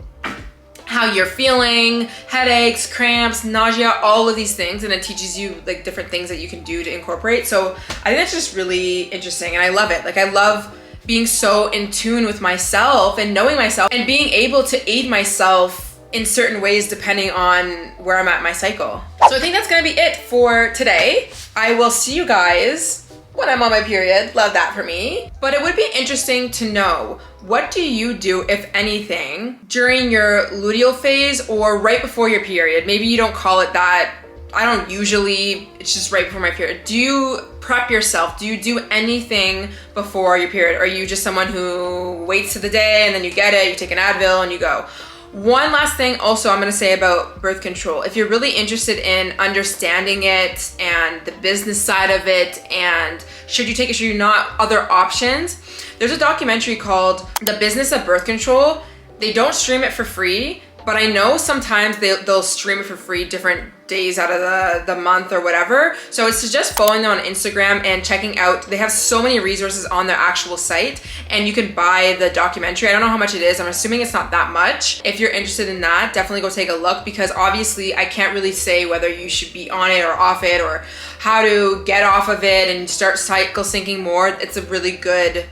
how you're feeling, headaches, cramps, nausea, all of these things, and it teaches you like different things that you can do to incorporate. So I think that's just really interesting and I love it. Like I love being so in tune with myself and knowing myself and being able to aid myself in certain ways depending on where I'm at in my cycle. So I think that's gonna be it for today. I will see you guys when I'm on my period. Love that for me. But it would be interesting to know, what do you do, if anything, during your luteal phase or right before your period? Maybe you don't call it that. I don't usually, it's just right before my period. Do you prep yourself? Do you do anything before your period? Or are you just someone who waits to the day and then you get it, you take an Advil and you go? One last thing also I'm gonna say about birth control. If you're really interested in understanding it and the business side of it and should you take it, should you not, other options, there's a documentary called The Business of Birth Control. They don't stream it for free, but I know sometimes they'll stream it for free different days out of the month or whatever. So I suggest following them on Instagram and checking out. They have so many resources on their actual site and you can buy the documentary. I don't know how much it is. I'm assuming it's not that much. If you're interested in that, definitely go take a look, because obviously I can't really say whether you should be on it or off it or how to get off of it and start cycle syncing more. It's a really good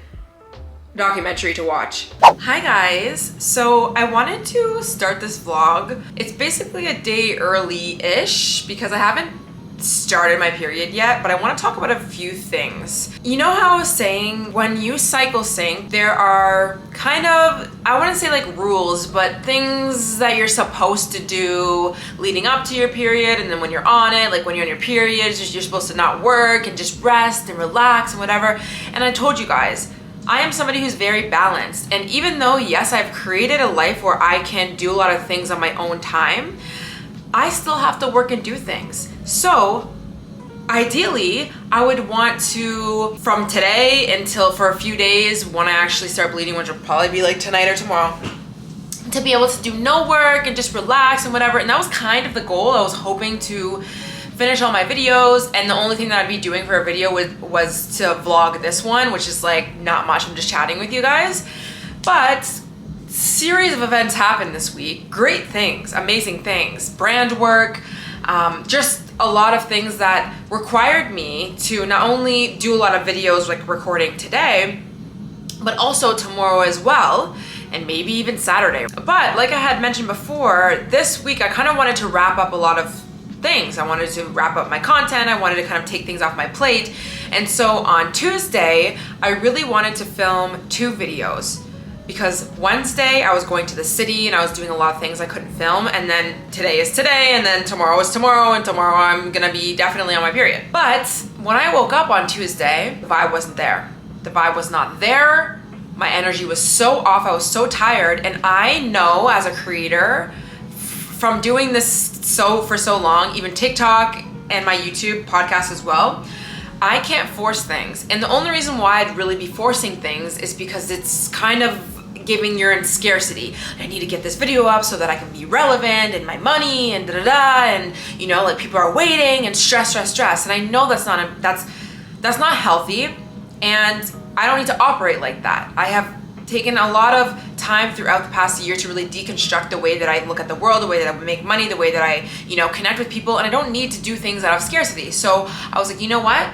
documentary to watch. Hi guys, so I wanted to start this vlog. It's basically a day early-ish because I haven't started my period yet, but I want to talk about a few things. You know how I was saying when you cycle sync, there are kind of, I wouldn't say like rules, but things that you're supposed to do leading up to your period, and then when you're on it, like when you're on your period, you're supposed to not work and just rest and relax and whatever. And I told you guys, I am somebody who's very balanced. And even though, yes, I've created a life where I can do a lot of things on my own time, I still have to work and do things. So ideally, I would want to, from today until for a few days, when I actually start bleeding, which will probably be like tonight or tomorrow, to be able to do no work and just relax and whatever. And that was kind of the goal. I was hoping to finish all my videos, and the only thing that I'd be doing for a video was to vlog this one, which is like not much. I'm just chatting with you guys. But series of events happened this week. Great things, amazing things, brand work, just a lot of things that required me to not only do a lot of videos like recording today, but also tomorrow as well, and maybe even Saturday. But like I had mentioned before, this week I kind of wanted to wrap up a lot of things. I wanted to wrap up my content. I wanted to kind of take things off my plate. And so on Tuesday, I really wanted to film 2 videos, because Wednesday I was going to the city and I was doing a lot of things I couldn't film. And then today is today, and then tomorrow is tomorrow, and tomorrow I'm gonna be definitely on my period. But when I woke up on Tuesday, the vibe wasn't there. The vibe was not there. My energy was so off. I was so tired. And I know as a creator, from doing this for so long, even TikTok and my YouTube podcast as well, I can't force things. And the only reason why I'd really be forcing things is because it's kind of giving you're in scarcity. I need to get this video up so that I can be relevant and my money and and you know, like people are waiting and stress. And I know that's not healthy, and I don't need to operate like that. I have taken a lot of time throughout the past year to really deconstruct the way that I look at the world, the way that I make money, the way that I, you know, connect with people, and I don't need to do things out of scarcity. So I was like, you know what?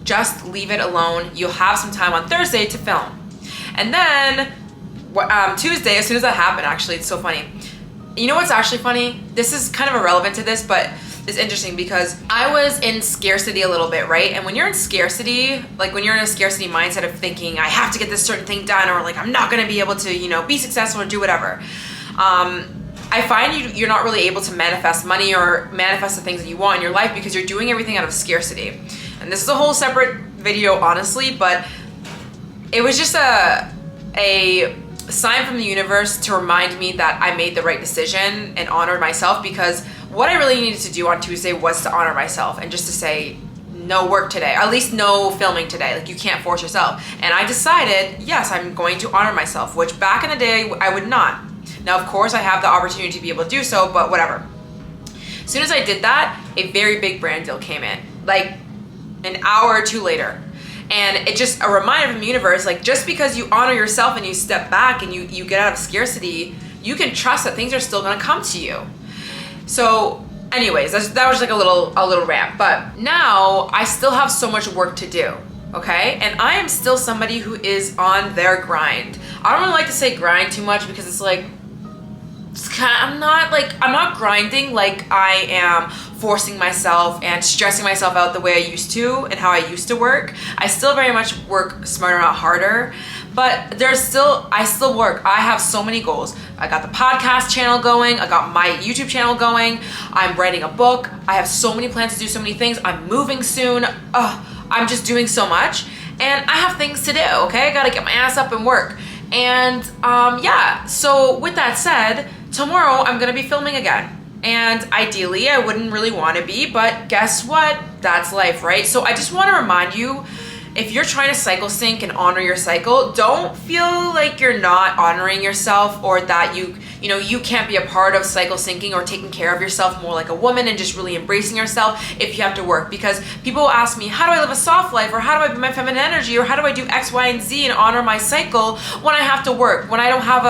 Just leave it alone. You'll have some time on Thursday to film. And then Tuesday, as soon as that happened, actually, it's so funny. You know what's actually funny? This is kind of irrelevant to this, but it's interesting because I was in scarcity a little bit, right? And when you're in scarcity, like when you're in a scarcity mindset of thinking, I have to get this certain thing done, or like I'm not gonna be able to, you know, be successful or do whatever. I find you're not really able to manifest money or manifest the things that you want in your life because you're doing everything out of scarcity. And this is a whole separate video, honestly, but it was just a sign from the universe to remind me that I made the right decision and honored myself, because what I really needed to do on Tuesday was to honor myself and just to say, no work today, at least no filming today. Like, you can't force yourself. And I decided, yes, I'm going to honor myself, which back in the day, I would not. Now, of course, I have the opportunity to be able to do so, but whatever. As soon as I did that, a very big brand deal came in, like an hour or two later. And it just a reminder from the universe, like, just because you honor yourself and you step back and you get out of scarcity, you can trust that things are still gonna come to you. So anyways, that was like a little rant, but now I still have so much work to do, okay? And I am still somebody who is on their grind. I don't really like to say grind too much because it's like, I'm not grinding like I am forcing myself and stressing myself out the way I used to and how I used to work. I still very much work smarter, not harder, but I still work. I have so many goals. I got the podcast channel going. I got my YouTube channel going. I'm writing a book. I have so many plans to do so many things. I'm moving soon. I'm just doing so much and I have things to do, okay? I gotta get my ass up and work. And yeah, so with that said, tomorrow I'm gonna be filming again. And ideally I wouldn't really wanna be, but guess what? That's life, right? So I just wanna remind you, if you're trying to cycle sync and honor your cycle, don't feel like you're not honoring yourself or that you can't be a part of cycle syncing or taking care of yourself more like a woman and just really embracing yourself if you have to work. Because people ask me, how do I live a soft life? Or how do I be my feminine energy? Or how do I do X, Y, and Z and honor my cycle when I have to work, when I don't have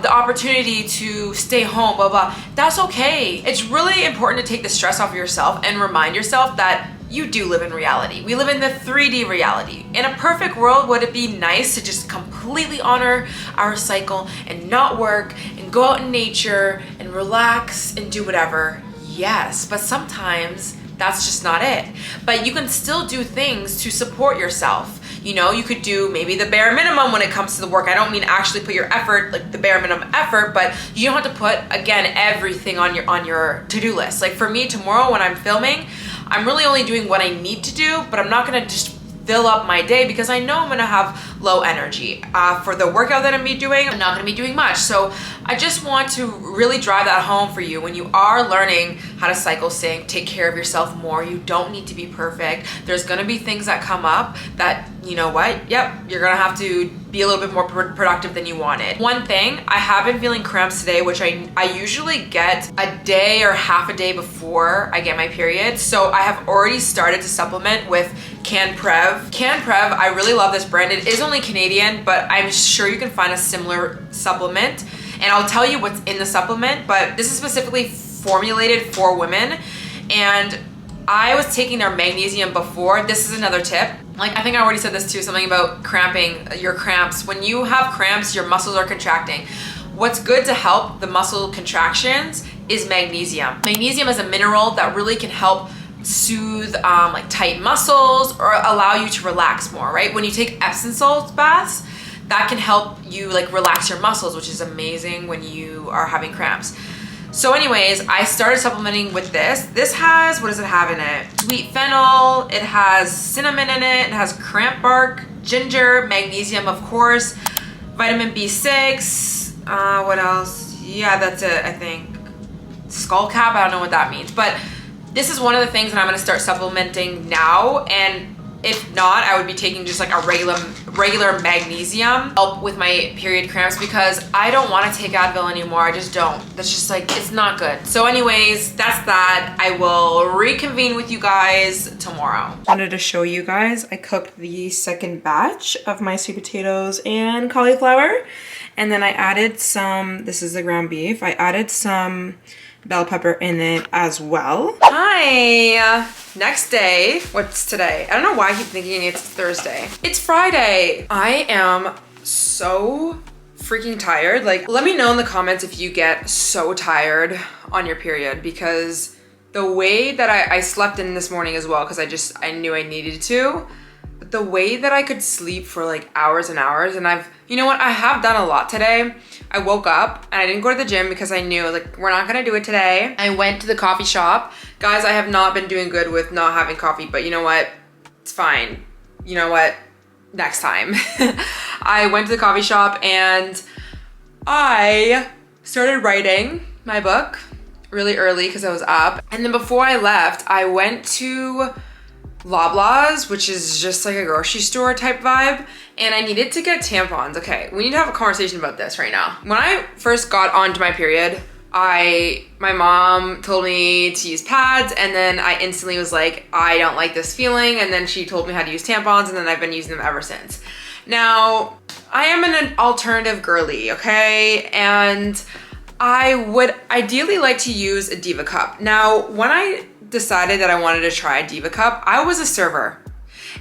the opportunity to stay home, blah, blah. That's okay. It's really important to take the stress off of yourself and remind yourself that you do live in reality. We live in the 3D reality. In a perfect world, would it be nice to just completely honor our cycle and not work and go out in nature and relax and do whatever? Yes, but sometimes that's just not it. But you can still do things to support yourself. You know, you could do maybe the bare minimum when it comes to the work. I don't mean actually put your effort, like the bare minimum effort, but you don't have to put, again, everything on your to-do list. Like for me, tomorrow when I'm filming, I'm really only doing what I need to do, but I'm not gonna just fill up my day because I know I'm gonna have low energy. For the workout that I'm be doing, I'm not gonna be doing much. So I just want to really drive that home for you. When you are learning how to cycle sync, take care of yourself more. You don't need to be perfect. There's gonna be things that come up that, you know what, yep, you're gonna have to be a little bit more productive than you wanted. One thing, I have been feeling cramps today, which I usually get a day or half a day before I get my period. So I have already started to supplement with CanPrev. CanPrev, I really love this brand. It is only Canadian, but I'm sure you can find a similar supplement. And I'll tell you what's in the supplement, but this is specifically formulated for women. And I was taking their magnesium before. This is another tip. Like, I think I already said this too, something about cramping, your cramps. When you have cramps, your muscles are contracting. What's good to help the muscle contractions is magnesium. Magnesium is a mineral that really can help soothe like tight muscles or allow you to relax more, right? When you take Epsom salt baths, that can help you like relax your muscles, which is amazing when you are having cramps. So anyways, I started supplementing with this. This has, what does it have in it? Sweet fennel, it has cinnamon in it, it has cramp bark, ginger, magnesium, of course, vitamin B6, what else? Yeah, that's it, I think. Skull cap, I don't know what that means, but this is one of the things that I'm gonna start supplementing now, and if not, I would be taking just like a regular magnesium help with my period cramps because I don't want to take Advil anymore. I just don't. That's just like, it's not good. So anyways, that's that. I will reconvene with you guys tomorrow. Wanted to show you guys, I cooked the second batch of my sweet potatoes and cauliflower. And then I added some, this is the ground beef. I added some bell pepper in it as well. Hi, next day. What's today? I don't know why I keep thinking it's Thursday. It's Friday. I am so freaking tired. Like, let me know in the comments if you get so tired on your period, because the way that I slept in this morning as well, because I knew I needed to, but the way that I could sleep for like hours and hours, and you know what? I have done a lot today. I woke up and I didn't go to the gym because I knew like we're not gonna do it today. I went to the coffee shop. Guys, I have not been doing good with not having coffee, but you know what? It's fine. You know what? Next time. I went to the coffee shop and I started writing my book really early because I was up. And then before I left, I went to Loblaws, which is just like a grocery store type vibe, and I needed to get tampons. Okay, we need to have a conversation about this right now. When I first got onto my period, my mom told me to use pads, and then I instantly was like, I don't like this feeling, and then she told me how to use tampons, and then I've been using them ever since. Now, I am an alternative girly, okay? And I would ideally like to use a Diva cup. Now, when I decided that I wanted to try a Diva cup, I was a server.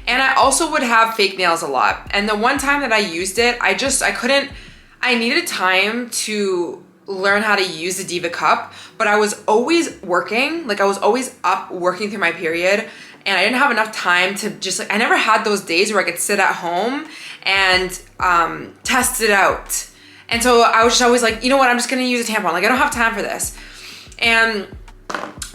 And I also would have fake nails a lot. And the one time that I used it, I needed time to learn how to use the Diva cup, but I was always working. Like I was always up working through my period, and I didn't have enough time to just like, I never had those days where I could sit at home and test it out. And so I was just always like, you know what, I'm just gonna use a tampon. Like I don't have time for this. And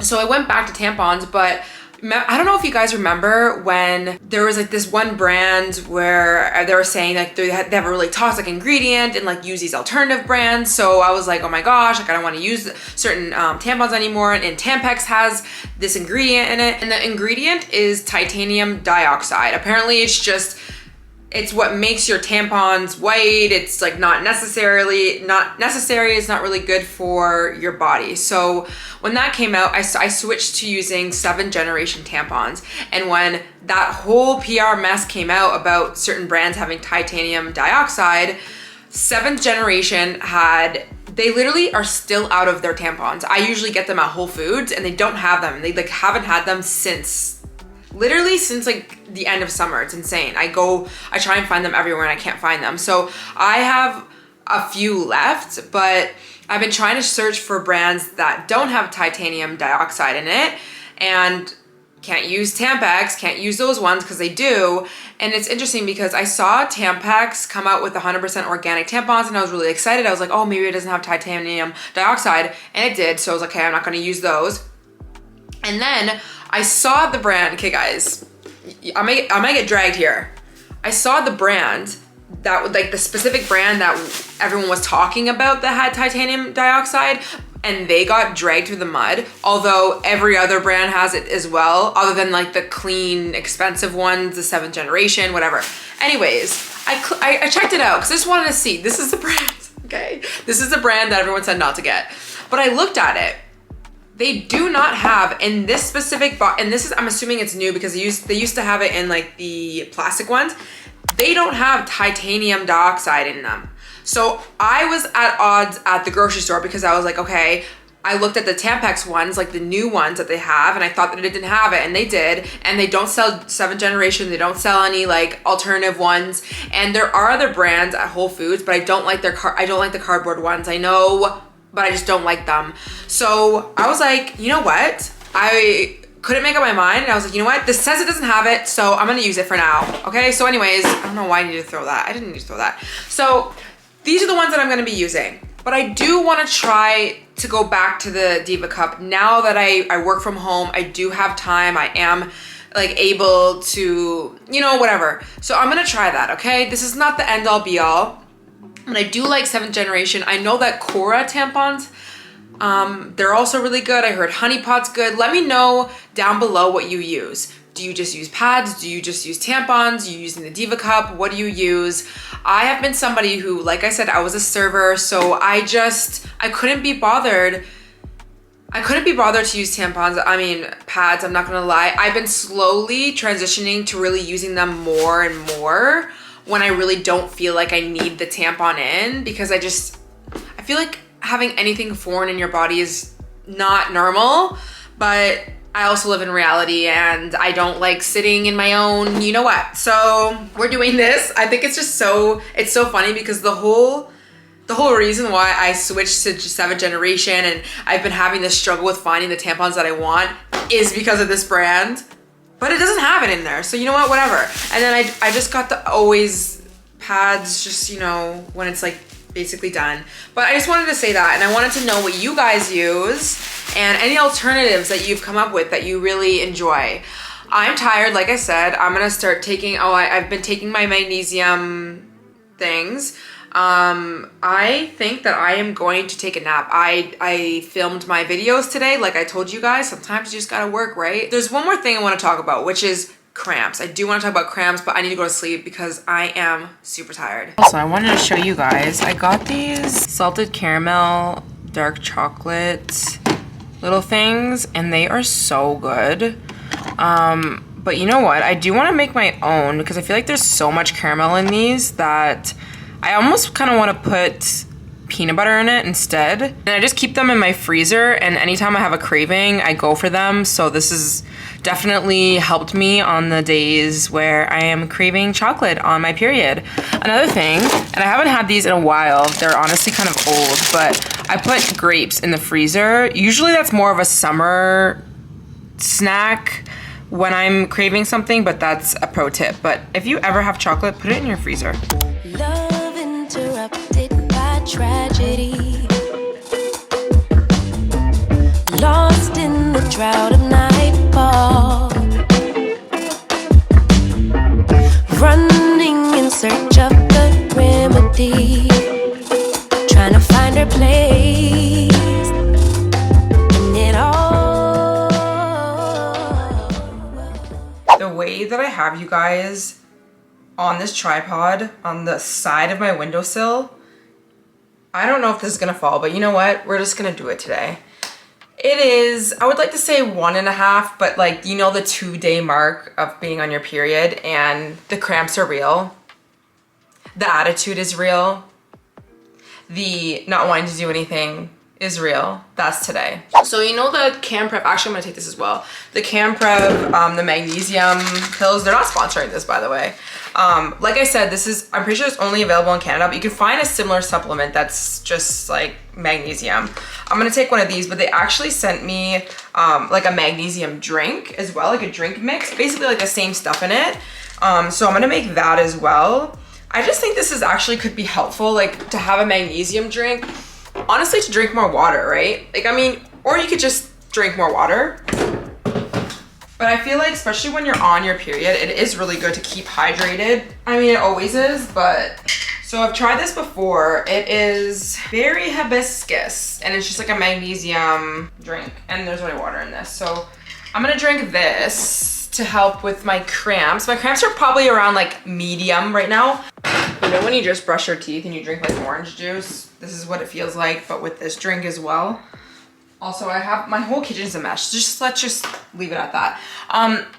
so I went back to tampons, but I don't know if you guys remember when there was like this one brand where they were saying like they have a really toxic ingredient and like use these alternative brands. So I was like, oh my gosh, like I don't want to use certain tampons anymore. And Tampax has this ingredient in it, and the ingredient is titanium dioxide. Apparently it's what makes your tampons white. It's like not necessary. It's not really good for your body. So when that came out, I switched to using 7th generation tampons. And when that whole PR mess came out about certain brands having titanium dioxide, 7th generation they literally are still out of their tampons. I usually get them at Whole Foods and they don't have them. They like haven't had them since like the end of summer. It's insane. I try and find them everywhere and I can't find them. So I have a few left, but I've been trying to search for brands that don't have titanium dioxide in it, and can't use Tampax, can't use those ones because they do. And it's interesting because I saw Tampax come out with 100% organic tampons and I was really excited. I was like, oh, maybe it doesn't have titanium dioxide, and it did. So I was like, okay, I'm not gonna use those. And then I saw the brand, okay guys, I might get dragged here. I saw the brand that like the specific brand that everyone was talking about that had titanium dioxide, and they got dragged through the mud. Although every other brand has it as well, other than like the clean, expensive ones, the 7th generation, whatever. Anyways, I checked it out because I just wanted to see, this is the brand, okay? This is the brand that everyone said not to get. But I looked at it. They do not have in this specific box, and this is, I'm assuming it's new because they used to have it in like the plastic ones. They don't have titanium dioxide in them. So I was at odds at the grocery store because I was like, okay, I looked at the Tampax ones, like the new ones that they have, and I thought that it didn't have it, and they did. And they don't sell 7th generation. They don't sell any like alternative ones. And there are other brands at Whole Foods, but I don't like the cardboard ones. I know, but I just don't like them. So I was like, you know what? I couldn't make up my mind, and I was like, you know what? This says it doesn't have it, so I'm gonna use it for now. Okay, so anyways, I don't know why I need to throw that. I didn't need to throw that. So these are the ones that I'm gonna be using. But I do wanna try to go back to the Diva cup. Now that I work from home, I do have time, I am like able to, you know, whatever. So I'm gonna try that, okay? This is not the end all be all. And I do like 7th generation. I know that Cora tampons, they're also really good. I heard Honey Pot's good. Let me know down below what you use. Do you just use pads? Do you just use tampons? Are you using the Diva cup? What do you use? I have been somebody who, like I said, I was a server, so I couldn't be bothered. I couldn't be bothered to use tampons. I mean, pads, I'm not gonna lie. I've been slowly transitioning to really using them more and more when I really don't feel like I need the tampon in, because I feel like having anything foreign in your body is not normal, but I also live in reality and I don't like sitting in my own, you know what? So we're doing this. I think it's just it's so funny because the whole reason why I switched to 7th generation and I've been having this struggle with finding the tampons that I want is because of this brand. But it doesn't have it in there, so you know what, whatever. And then I just got the Always pads, just, you know, when it's like basically done. But I just wanted to say that, and I wanted to know what you guys use and any alternatives that you've come up with that you really enjoy. I'm tired, like I said. I'm gonna start taking, I've been taking my magnesium things. I think that I am going to take a nap. I filmed my videos today, like I told you guys. Sometimes you just gotta work, right? There's one more thing I wanna talk about, which is cramps. I do wanna talk about cramps, but I need to go to sleep because I am super tired. Also, I wanted to show you guys, I got these salted caramel, dark chocolate little things, and they are so good. But you know what? I do wanna make my own because I feel like there's so much caramel in these that I almost kind of want to put peanut butter in it instead. And I just keep them in my freezer, and anytime I have a craving, I go for them. So this is definitely helped me on the days where I am craving chocolate on my period. Another thing, and I haven't had these in a while, they're honestly kind of old, but I put grapes in the freezer. Usually that's more of a summer snack when I'm craving something, but that's a pro tip. But if you ever have chocolate, put it in your freezer. Love interrupted by tragedy, lost in the drought of nightfall, running in search of the remedy, trying to find her place in it all. The way that I have you guys on this tripod on the side of my windowsill, I don't know if this is gonna fall, but you know what? We're just gonna do it today. It is, I would like to say 1.5, but like, you know, the 2-day mark of being on your period and the cramps are real. The attitude is real. The not wanting to do anything is real. That's today. So you know the Cam Prep, actually I'm gonna take this as well. The Cam Prep, the magnesium pills, they're not sponsoring this, by the way. Like I said, this is, I'm pretty sure it's only available in Canada, but you can find a similar supplement that's just like magnesium. I'm gonna take one of these, but they actually sent me like a magnesium drink as well, like a drink mix, basically like the same stuff in it. So I'm gonna make that as well. I just think this is actually could be helpful, like to have a magnesium drink. Honestly, to drink more water, right? Like, I mean, or you could just drink more water. But I feel like, especially when you're on your period, it is really good to keep hydrated. I mean, it always is, but... So I've tried this before. It is very hibiscus, and it's just like a magnesium drink. And there's only water in this. So I'm gonna drink this to help with my cramps. My cramps are probably around like medium right now. You know when you just brush your teeth and you drink like orange juice? This is what it feels like, but with this drink as well. Also, I have, my whole kitchen's a mess. Let's just leave it at that.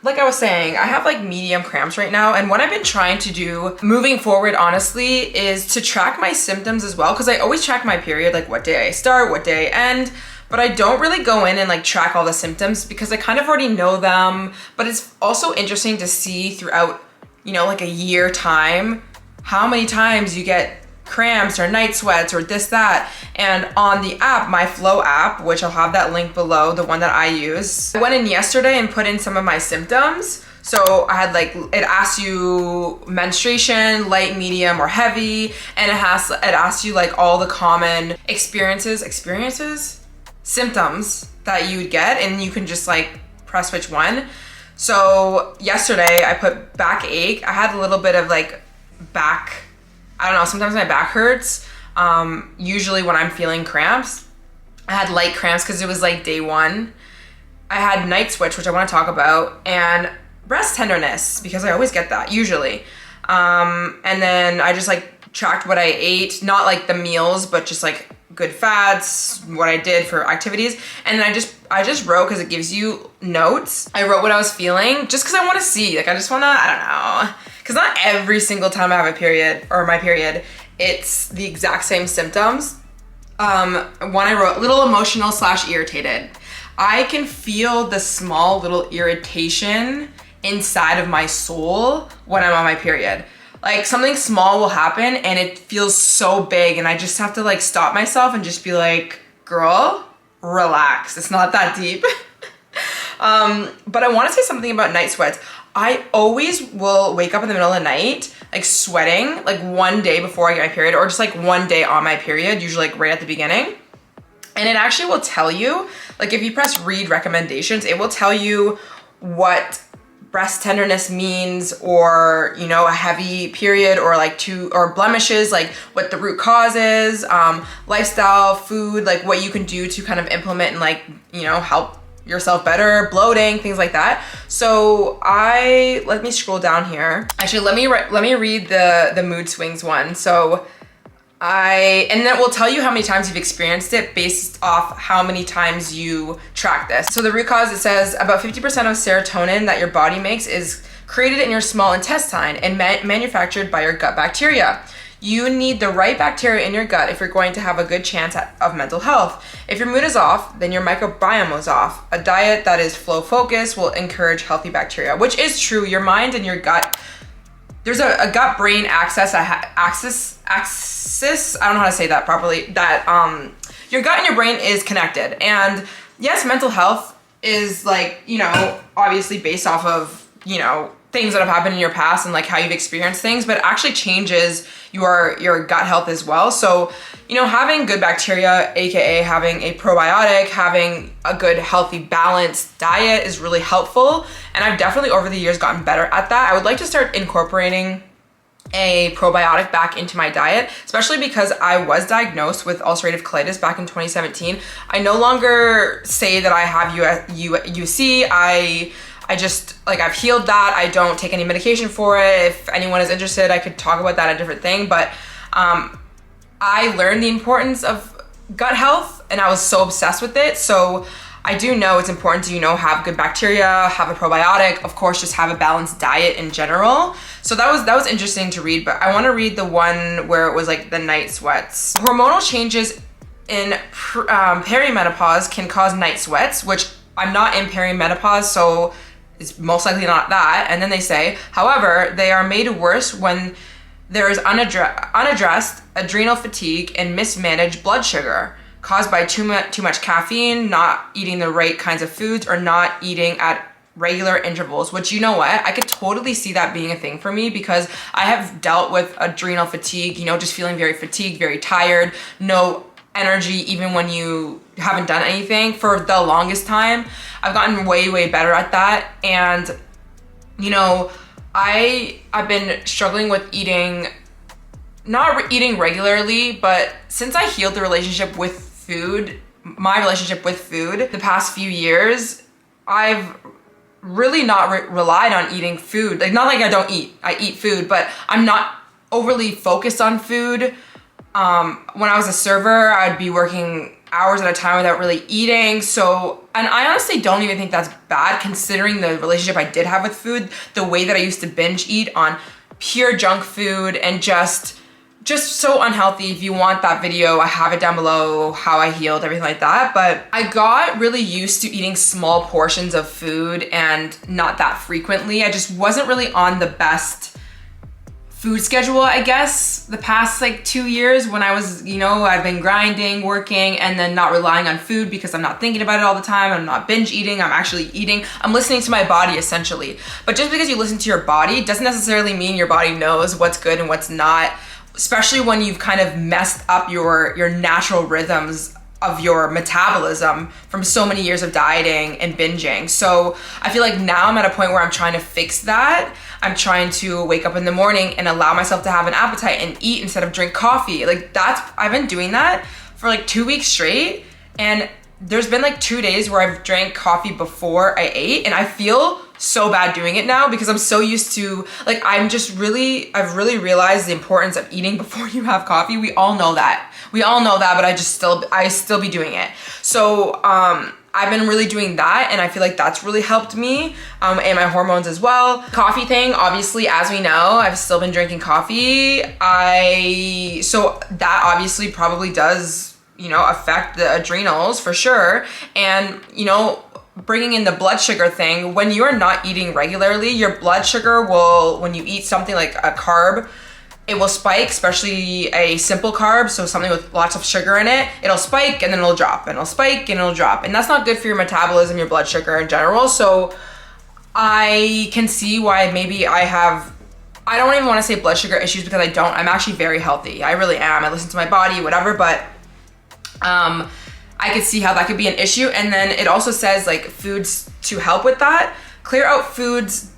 Like I was saying, I have like medium cramps right now. And what I've been trying to do moving forward, honestly, is to track my symptoms as well. Cause I always track my period, like what day I start, what day I end. But I don't really go in and like track all the symptoms because I kind of already know them. But it's also interesting to see throughout, you know, like a year time, how many times you get cramps or night sweats or this, that. And on the app, my Flow app, which I'll have that link below, the one that I use, I went in yesterday and put in some of my symptoms. So I had like, it asks you menstruation, light, medium, or heavy. And it asks you like all the common symptoms that you would get. And you can just like press which one. So yesterday I put backache. I had a little bit of like back, I don't know, sometimes my back hurts. Usually when I'm feeling cramps. I had light cramps because it was like day 1. I had night switch, which I want to talk about, and breast tenderness because I always get that usually. And then I just like tracked what I ate, not like the meals, but just like good fats, what I did for activities. And then I just wrote because it gives you notes. I wrote what I was feeling just because I want to see, like I just want to, I don't know. Because not every single time I have a period or my period, it's the exact same symptoms. One I wrote, little emotional / irritated. I can feel the small little irritation inside of my soul when I'm on my period. Like something small will happen and it feels so big and I just have to like stop myself and just be like, girl, relax. It's not that deep. But I want to say something about night sweats. I always will wake up in the middle of the night, like sweating, like one day before I get my period, or just like one day on my period, usually like right at the beginning. And it actually will tell you, like if you press read recommendations, it will tell you what breast tenderness means, or, you know, a heavy period, or like or blemishes, like what the root cause is, lifestyle, food, like what you can do to kind of implement and like, you know, help yourself better, bloating, things like that. So let me scroll down here. Actually, let me read the mood swings one. So and that will tell you how many times you've experienced it based off how many times you track this. So the root cause, it says about 50% of serotonin that your body makes is created in your small intestine and manufactured by your gut bacteria. You need the right bacteria in your gut if you're going to have a good chance of mental health. If your mood is off, then your microbiome is off. A diet that is flow focused will encourage healthy bacteria, which is true. Your mind and your gut, there's a gut-brain axis, I don't know how to say that properly, that your gut and your brain is connected. And yes, mental health is like, you know, obviously based off of, you know, things that have happened in your past and like how you've experienced things, but it actually changes your gut health as well. So, you know, having good bacteria, aka having a probiotic, having a good healthy balanced diet is really helpful. And I've definitely over the years gotten better at that. I would like to start incorporating a probiotic back into my diet, especially because I was diagnosed with ulcerative colitis back in 2017. I no longer say that I have UC. I just, like, I've healed that. I don't take any medication for it. If anyone is interested, I could talk about that, a different thing. But I learned the importance of gut health and I was so obsessed with it. So I do know it's important to, you know, have good bacteria, have a probiotic, of course, just have a balanced diet in general. So that was interesting to read, but I want to read the one where it was like the night sweats. Hormonal changes in perimenopause can cause night sweats, which I'm not in perimenopause, so it's most likely not that. And then they say, however, they are made worse when there is unaddressed adrenal fatigue and mismanaged blood sugar caused by too much caffeine, not eating the right kinds of foods, or not eating at regular intervals. Which, you know what, I could totally see that being a thing for me because I have dealt with adrenal fatigue, you know, just feeling very fatigued, very tired, no energy even when you haven't done anything for the longest time. I've gotten way better at that. And, you know, I've been struggling with not eating regularly, but since I healed my relationship with food, the past few years, I've really not relied on eating food. Like, not like I don't eat, I eat food, but I'm not overly focused on food. When I was a server, I'd be working hours at a time without really eating. So, and I honestly don't even think that's bad considering the relationship I did have with food, the way that I used to binge eat on pure junk food and just so unhealthy. If you want that video, I have it down below, how I healed, everything like that. But I got really used to eating small portions of food and not that frequently. I just wasn't really on the best food schedule, I guess, the past like 2 years when I was, you know, I've been grinding, working, and then not relying on food because I'm not thinking about it all the time. I'm not binge eating, I'm actually eating. I'm listening to my body essentially. But just because you listen to your body doesn't necessarily mean your body knows what's good and what's not, especially when you've kind of messed up your natural rhythms of your metabolism from so many years of dieting and binging. So I feel like now I'm at a point where I'm trying to fix that. I'm trying to wake up in the morning and allow myself to have an appetite and eat instead of drink coffee. Like I've been doing that for like 2 weeks straight. And there's been like 2 days where I've drank coffee before I ate, and I feel so bad doing it now because I'm so used to, like, I've really realized the importance of eating before you have coffee. We all know that, but I still be doing it. So, I've been really doing that, and I feel like that's really helped me, and my hormones as well. Coffee thing, obviously, as we know, I've still been drinking coffee. So that obviously probably does, you know, affect the adrenals for sure. And, you know, bringing in the blood sugar thing, when you're not eating regularly, your blood sugar will, when you eat something like a carb, it will spike, especially a simple carb, so something with lots of sugar in it. It'll spike and then it'll drop, and it'll spike and it'll drop. And that's not good for your metabolism, your blood sugar in general. So I can see why maybe I don't even want to say blood sugar issues because I don't. I'm actually very healthy. I really am. I listen to my body, whatever, but I could see how that could be an issue. And then it also says like foods to help with that. Clear out foods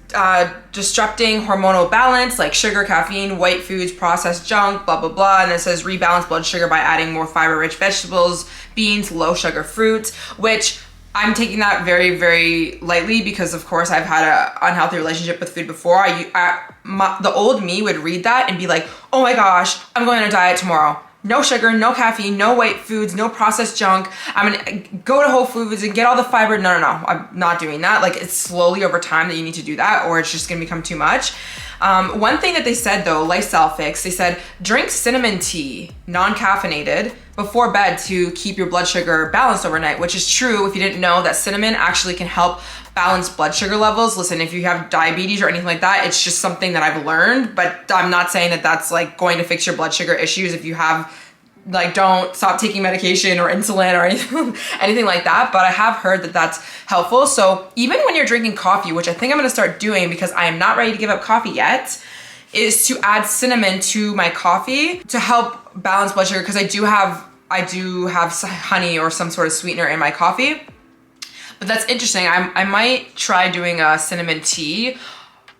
disrupting hormonal balance like sugar, caffeine, white foods, processed junk, blah, blah, blah. And it says rebalance blood sugar by adding more fiber-rich vegetables, beans, low-sugar fruits, which I'm taking that very, very lightly because, of course, I've had an unhealthy relationship with food before. The old me would read that and be like, oh my gosh, I'm going on a diet tomorrow. No sugar, no caffeine, no white foods, no processed junk. I'm gonna go to Whole Foods and get all the fiber. No, I'm not doing that. Like, it's slowly over time that you need to do that, or it's just gonna become too much. One thing that they said though, lifestyle fix, they said drink cinnamon tea, non-caffeinated, before bed to keep your blood sugar balanced overnight, which is true. If you didn't know, that cinnamon actually can help balance blood sugar levels. Listen, if you have diabetes or anything like that, it's just something that I've learned, but I'm not saying that that's like going to fix your blood sugar issues. If you have, like, don't stop taking medication or insulin or anything like that. But I have heard that that's helpful. So even when you're drinking coffee, which I think I'm gonna start doing because I am not ready to give up coffee yet, is to add cinnamon to my coffee to help balance blood sugar, because I do have honey or some sort of sweetener in my coffee. But that's interesting. I might try doing a cinnamon tea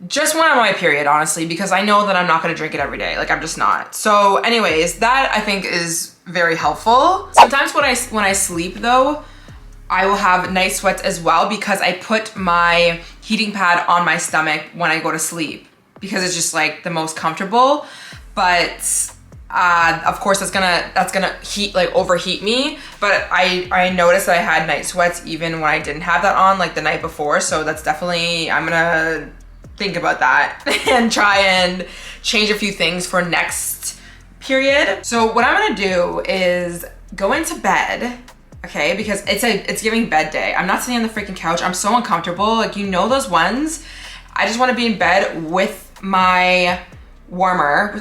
just when I'm on my period, honestly, because I know that I'm not gonna drink it every day. Like, I'm just not. So anyways, that I think is very helpful. Sometimes when I sleep though, I will have night sweats as well, because I put my heating pad on my stomach when I go to sleep, because it's just like the most comfortable. But of course that's gonna overheat me. But I noticed that I had night sweats even when I didn't have that on, like the night before. So that's definitely, I'm gonna think about that and try and change a few things for next period. So what I'm gonna do is go into bed, okay? Because it's giving bed day. I'm not sitting on the freaking couch. I'm so uncomfortable. Like, you know those ones? I just wanna be in bed with my warmer,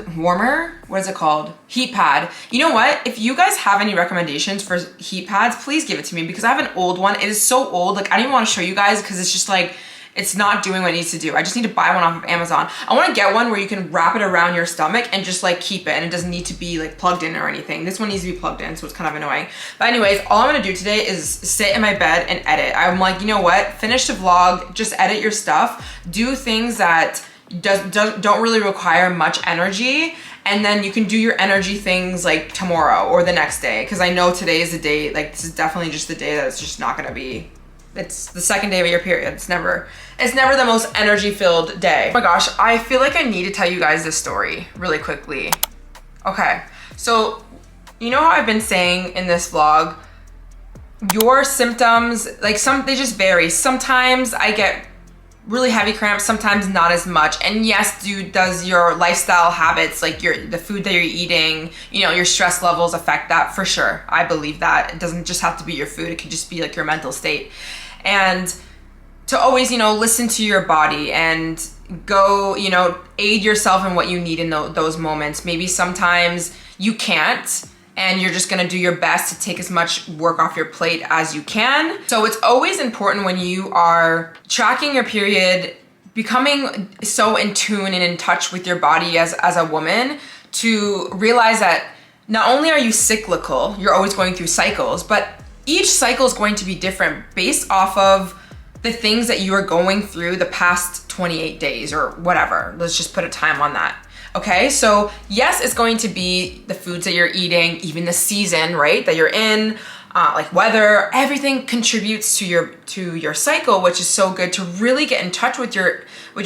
what is it called? Heat pad. You know what? If you guys have any recommendations for heat pads, please give it to me, because I have an old one. It is so old. Like, I don't even wanna show you guys because it's just like, it's not doing what it needs to do. I just need to buy one off of Amazon. I wanna get one where you can wrap it around your stomach and just like keep it, and it doesn't need to be like plugged in or anything. This one needs to be plugged in, so it's kind of annoying. But anyways, all I'm gonna do today is sit in my bed and edit. I'm like, you know what? Finish the vlog, just edit your stuff, do things that don't really require much energy, and then you can do your energy things like tomorrow or the next day. Because I know today is the day, like this is definitely just the day that it's just not gonna be. It's the second day of your period. It's never the most energy filled day. Oh my gosh, I feel like I need to tell you guys this story really quickly. Okay, so you know how I've been saying in this vlog, your symptoms, like they just vary. Sometimes I get really heavy cramps, sometimes not as much. And yes, does your lifestyle habits, like the food that you're eating, you know, your stress levels affect that for sure. I believe that. It doesn't just have to be your food. It could just be like your mental state. And to always, you know, listen to your body and go, you know, aid yourself in what you need in those moments. Maybe sometimes you can't, and you're just gonna do your best to take as much work off your plate as you can. So it's always important when you are tracking your period, becoming so in tune and in touch with your body as a woman, to realize that not only are you cyclical, you're always going through cycles, but each cycle is going to be different based off of the things that you are going through the past 28 days or whatever. Let's just put a time on that. Okay, so yes, it's going to be the foods that you're eating, even the season, right, that you're in, like weather, everything contributes to your cycle, which is so good to really get in touch with your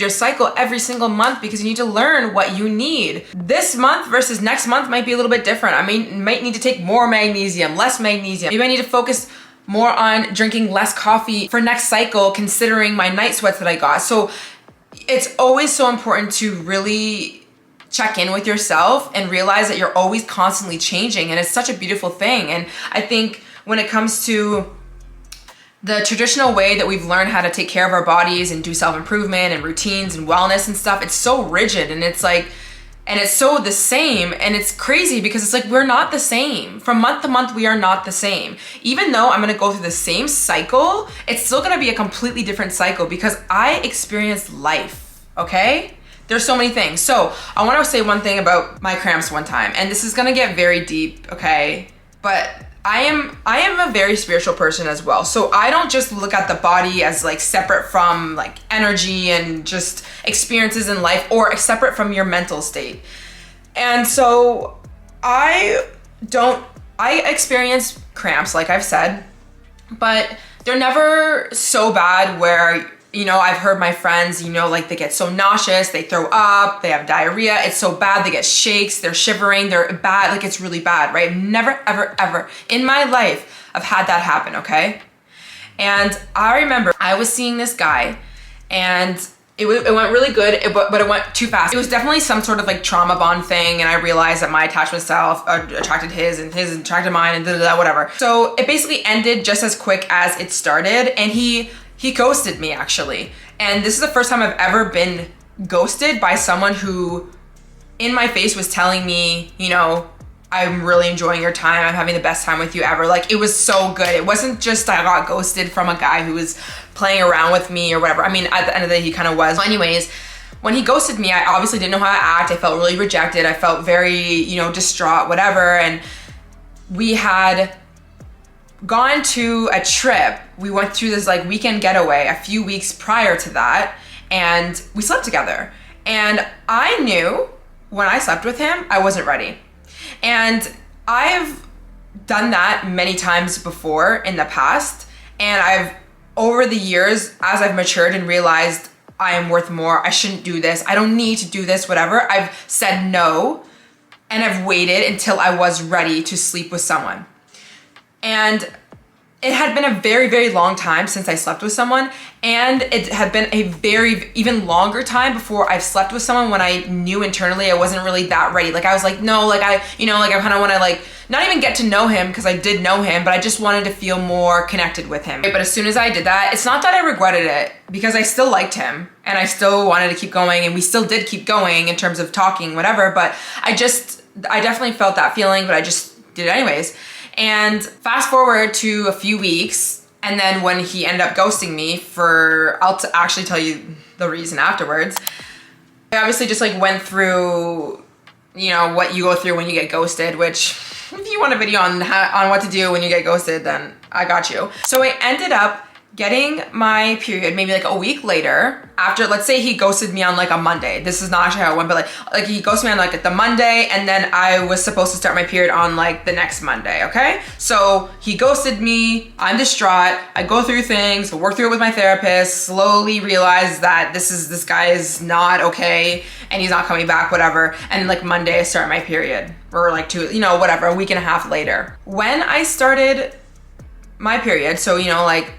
cycle every single month, because you need to learn what you need. This month versus next month might be a little bit different. I might need to take more magnesium, less magnesium. Maybe I need to focus more on drinking less coffee for next cycle, considering my night sweats that I got. So it's always so important to really check in with yourself and realize that you're always constantly changing, and it's such a beautiful thing. And I think when it comes to the traditional way that we've learned how to take care of our bodies and do self-improvement and routines and wellness and stuff, it's so rigid, and it's like, and it's so the same, and it's crazy because it's like we're not the same. From month to month, we are not the same. Even though I'm gonna go through the same cycle, it's still gonna be a completely different cycle because I experienced life, okay? There's so many things. So I want to say one thing about my cramps one time, and this is gonna get very deep, okay? But I am a very spiritual person as well. So I don't just look at the body as like separate from like energy and just experiences in life, or separate from your mental state. And so I experience cramps, like I've said, but they're never so bad where, you know, I've heard my friends, you know, like they get so nauseous, they throw up, they have diarrhea, it's so bad, they get shakes, they're shivering, they're bad, like it's really bad, right? Never, ever, ever in my life I've had that happen, okay? And I remember I was seeing this guy, and it went really good, but it went too fast. It was definitely some sort of like trauma bond thing, and I realized that my attachment style attracted his, and his attracted mine, and whatever. So it basically ended just as quick as it started, and he ghosted me, actually. And this is the first time I've ever been ghosted by someone who in my face was telling me, you know, I'm really enjoying your time, I'm having the best time with you ever. Like, it was so good. It wasn't just I got ghosted from a guy who was playing around with me or whatever. I mean, at the end of the day, he kind of was. So anyways, when he ghosted me, I obviously didn't know how to act. I felt really rejected. I felt very, you know, distraught, whatever. And we had gone to a trip. We went through this like weekend getaway a few weeks prior to that, and we slept together. And I knew when I slept with him, I wasn't ready. And I've done that many times before in the past. And I've, over the years, as I've matured and realized I am worth more, I shouldn't do this, I don't need to do this, whatever, I've said no, and I've waited until I was ready to sleep with someone. And it had been a very, very long time since I slept with someone, and it had been a very, even longer time before I've slept with someone when I knew internally I wasn't really that ready. Like, I was like, no, like I kind of want to like, not even get to know him, because I did know him, but I just wanted to feel more connected with him. But as soon as I did that, it's not that I regretted it, because I still liked him, and I still wanted to keep going, and we still did keep going in terms of talking, whatever, but I definitely felt that feeling, but I just did it anyways. And fast forward to a few weeks, and then when he ended up ghosting me I'll actually tell you the reason afterwards. I obviously just like went through, you know, what you go through when you get ghosted, which if you want a video on what to do when you get ghosted, then I got you. So I ended up getting my period maybe like a week later, after, let's say he ghosted me on like a Monday. This is not actually how it went, but like he ghosted me on like the Monday, and then I was supposed to start my period on like the next Monday, okay? So he ghosted me, I'm distraught, I go through things, work through it with my therapist, slowly realize that this guy is not okay, and he's not coming back, whatever. And like Monday I start my period, or like whatever, a week and a half later. When I started my period, so, you know, like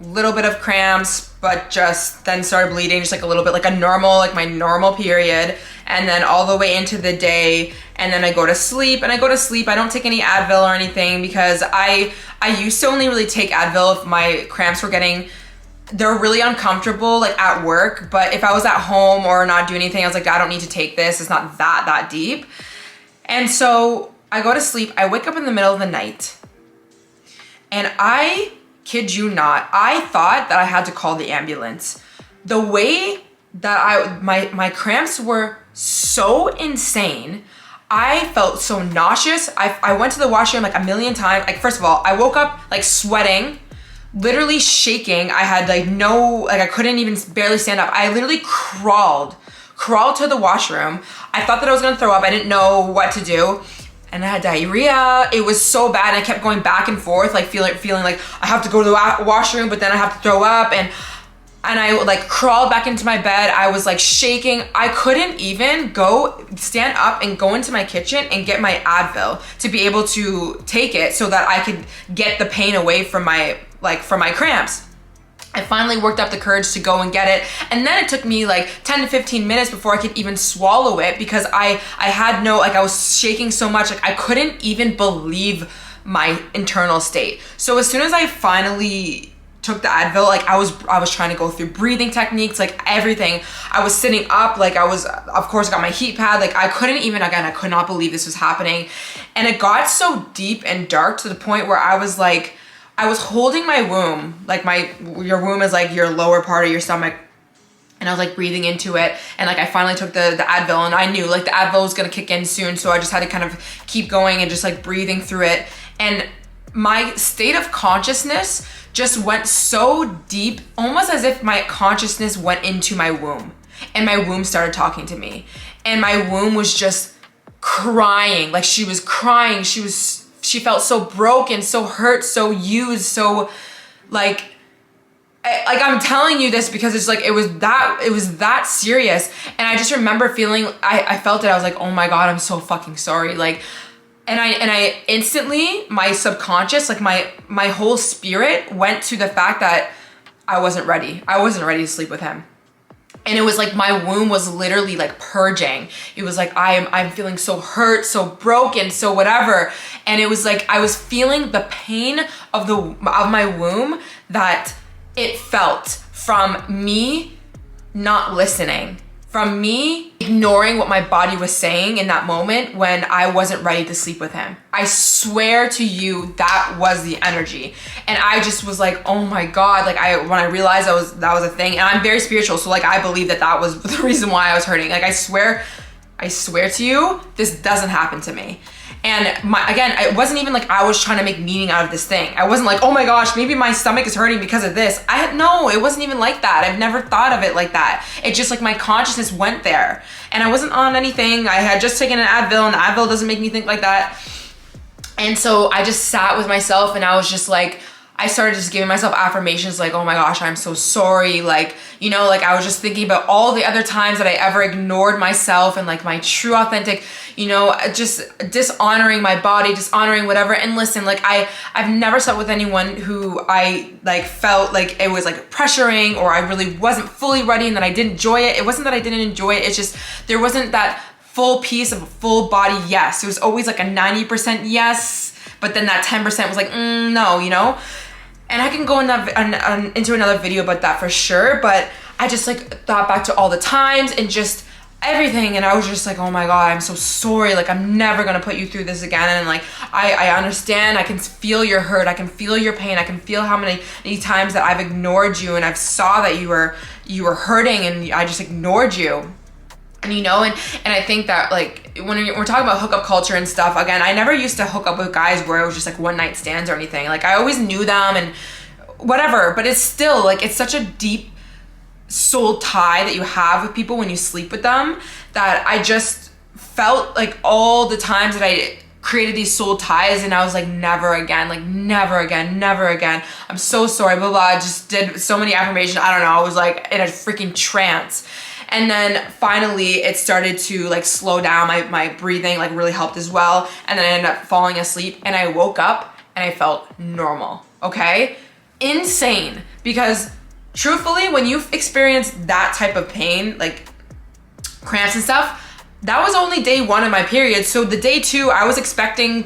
little bit of cramps, but just then started bleeding, just like a little bit, like a normal, like my normal period, and then all the way into the day, and then I go to sleep, I don't take any Advil or anything, because I used to only really take Advil if my cramps were they're really uncomfortable, like at work, but if I was at home or not doing anything, I was like, I don't need to take this, it's not that deep. And so I go to sleep, I wake up in the middle of the night, and I kid you not, I thought that I had to call the ambulance. The way that my cramps were so insane, I felt so nauseous. I went to the washroom like a million times. Like, first of all, I woke up like sweating, literally shaking. I had I couldn't even barely stand up. I literally crawled to the washroom. I thought that I was gonna throw up. I didn't know what to do. And I had diarrhea. It was so bad. I kept going back and forth, like feeling like I have to go to the washroom, but then I have to throw up. And I like crawled back into my bed. I was like shaking. I couldn't even stand up and go into my kitchen and get my Advil to be able to take it so that I could get the pain away from my cramps. I finally worked up the courage to go and get it. And then it took me like 10 to 15 minutes before I could even swallow it, because I was shaking so much, like I couldn't even believe my internal state. So as soon as I finally took the Advil, like I was trying to go through breathing techniques, like everything. I was sitting up, like I was, of course, got my heat pad, like I could not believe this was happening. And it got so deep and dark to the point where I was holding my womb, like your womb is like your lower part of your stomach, and I was like breathing into it, and like I finally took the Advil, and I knew like the Advil was gonna kick in soon, so I just had to kind of keep going and just like breathing through it. And my state of consciousness just went so deep, almost as if my consciousness went into my womb, and my womb started talking to me, and my womb was just crying, like she was crying, she felt so broken, so hurt, so used, so like I'm telling you this because it's like it was that serious. And I just remember feeling, I felt it, I was like, oh my God, I'm so fucking sorry. Like, and I instantly, my subconscious, like my whole spirit went to the fact that I wasn't ready to sleep with him. And it was like my womb was literally like purging. It was like I'm feeling so hurt, so broken, so whatever. And it was like I was feeling the pain of my womb that it felt from me not listening, from me ignoring what my body was saying in that moment when I wasn't ready to sleep with him. I swear to you, that was the energy. And I just was like, oh my God, like when I realized that was a thing, and I'm very spiritual, so like I believe that was the reason why I was hurting. Like I swear to you, this doesn't happen to me. And again, it wasn't even like I was trying to make meaning out of this thing. I wasn't like, oh my gosh, maybe my stomach is hurting because of this. No, it wasn't even like that. I've never thought of it like that. It just like my consciousness went there, and I wasn't on anything. I had just taken an Advil, and the Advil doesn't make me think like that. And so I just sat with myself, and I was just like, I started just giving myself affirmations like, oh my gosh, I'm so sorry. Like, you know, like I was just thinking about all the other times that I ever ignored myself and like my true authentic, you know, just dishonoring my body, dishonoring whatever. And listen, like I've never slept with anyone who I like felt like it was like pressuring, or I really wasn't fully ready and that I didn't enjoy it. It wasn't that I didn't enjoy it. It's just, there wasn't that full piece of a full body yes. It was always like a 90% yes, but then that 10% was like, no, you know? And I can go into another video about that for sure, but I just like thought back to all the times and just everything, and I was just like, oh my God, I'm so sorry, like I'm never gonna put you through this again. And like I understand, I can feel your hurt, I can feel your pain, I can feel how many times that I've ignored you, and I've saw that you were hurting, and I just ignored you. And you know, and I think that like when we're talking about hookup culture and stuff, again, I never used to hook up with guys where it was just like one night stands or anything. Like I always knew them and whatever, but it's still like, it's such a deep soul tie that you have with people when you sleep with them, that I just felt like all the times that I created these soul ties, and I was like, never again, like never again, never again. I'm so sorry, blah, blah. I just did so many affirmations. I don't know. I was like in a freaking trance. And then finally it started to like slow down. My breathing like really helped as well. And then I ended up falling asleep, and I woke up and I felt normal. Okay? Insane. Because truthfully, when you've experienced that type of pain, like cramps and stuff, that was only day 1 of my period. So the day 2, I was expecting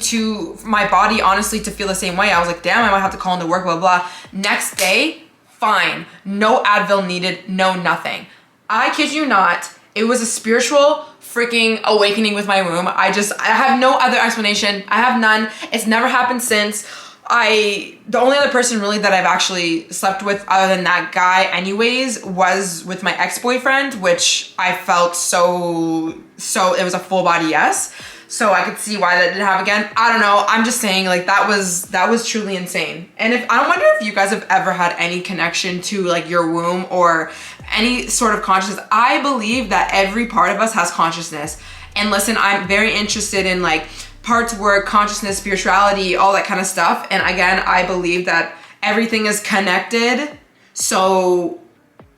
my body honestly to feel the same way. I was like, damn, I might have to call into work, blah, blah. Next day, fine. No Advil needed, no nothing. I kid you not, it was a spiritual freaking awakening with my womb. I have no other explanation. I have none. It's never happened since. The only other person really that I've actually slept with other than that guy anyways was with my ex-boyfriend, which I felt so it was a full body yes. So I could see why that didn't happen again. I don't know. I'm just saying, like, that was truly insane. And I wonder if you guys have ever had any connection to like your womb or any sort of consciousness. I believe that every part of us has consciousness. And listen, I'm very interested in like parts work, consciousness, spirituality, all that kind of stuff. And again, I believe that everything is connected. So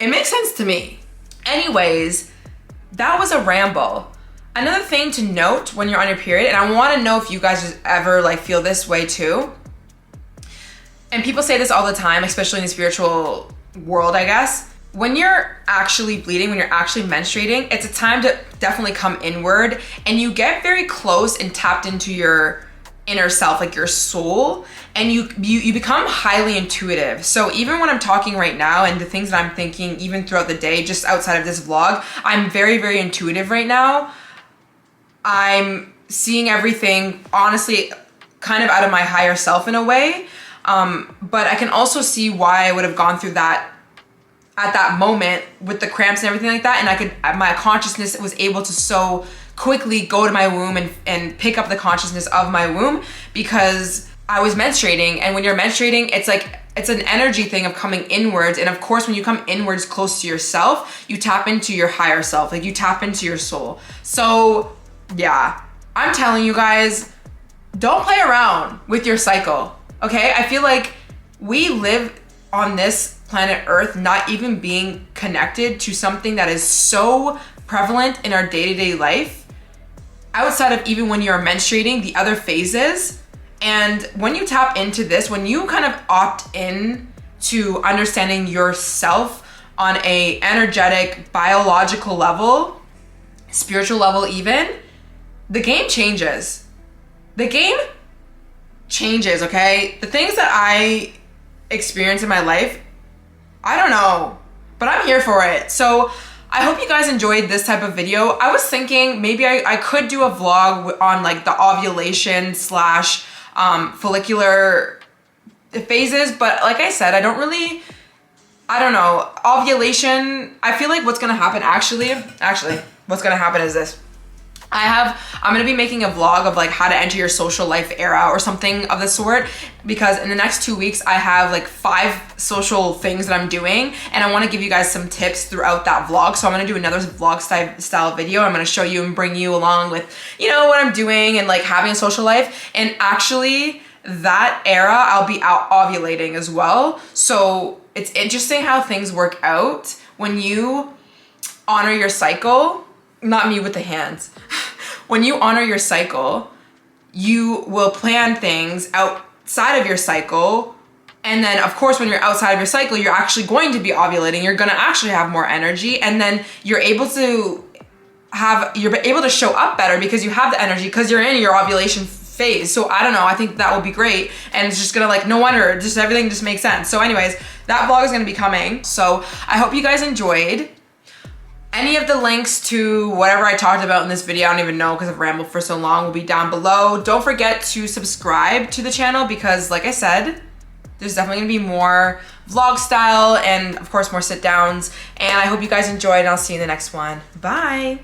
it makes sense to me. Anyways, that was a ramble. Another thing to note when you're on your period, and I want to know if you guys ever like feel this way too. And people say this all the time, especially in the spiritual world, I guess. When you're actually bleeding, when you're actually menstruating, it's a time to definitely come inward, and you get very close and tapped into your inner self, like your soul, and you become highly intuitive. So even when I'm talking right now and the things that I'm thinking, even throughout the day, just outside of this vlog, I'm very, very intuitive right now. I'm seeing everything, honestly, kind of out of my higher self in a way. But I can also see why I would have gone through that at that moment with the cramps and everything like that. And my consciousness was able to so quickly go to my womb and pick up the consciousness of my womb, because I was menstruating. And when you're menstruating, it's an energy thing of coming inwards. And of course, when you come inwards close to yourself, you tap into your higher self, like you tap into your soul. So yeah, I'm telling you guys, don't play around with your cycle, okay? I feel like we live on this planet Earth not even being connected to something that is so prevalent in our day-to-day life, outside of even when you're menstruating, the other phases. And when you tap into this, when you kind of opt in to understanding yourself on a energetic, biological level, spiritual level even, the game changes. The game changes, okay? The things that I experience in my life, I don't know, but I'm here for it. So I hope you guys enjoyed this type of video. I was thinking maybe I could do a vlog on like the ovulation slash follicular phases, but like I said, I don't know, ovulation, I feel like what's gonna happen actually, what's gonna happen is this. I'm gonna be making a vlog of like how to enter your social life era or something of the sort, because in the next 2 weeks I have like 5 social things that I'm doing, and I want to give you guys some tips throughout that vlog. So I'm gonna do another vlog style video. I'm gonna show you and bring you along with, you know, what I'm doing and like having a social life. And actually that era I'll be out ovulating as well. So it's interesting how things work out when you honor your cycle. Not me with the hands. When you honor your cycle, you will plan things outside of your cycle. And then of course, when you're outside of your cycle, you're actually going to be ovulating. You're gonna actually have more energy, and then you're able to show up better because you have the energy because you're in your ovulation phase. So I don't know, I think that will be great. And it's just gonna like, no wonder, just everything just makes sense. So anyways, that vlog is gonna be coming. So I hope you guys enjoyed. Any of the links to whatever I talked about in this video, I don't even know because I've rambled for so long, will be down below. Don't forget to subscribe to the channel because like I said, there's definitely gonna be more vlog style and of course more sit downs. And I hope you guys enjoyed, and I'll see you in the next one. Bye.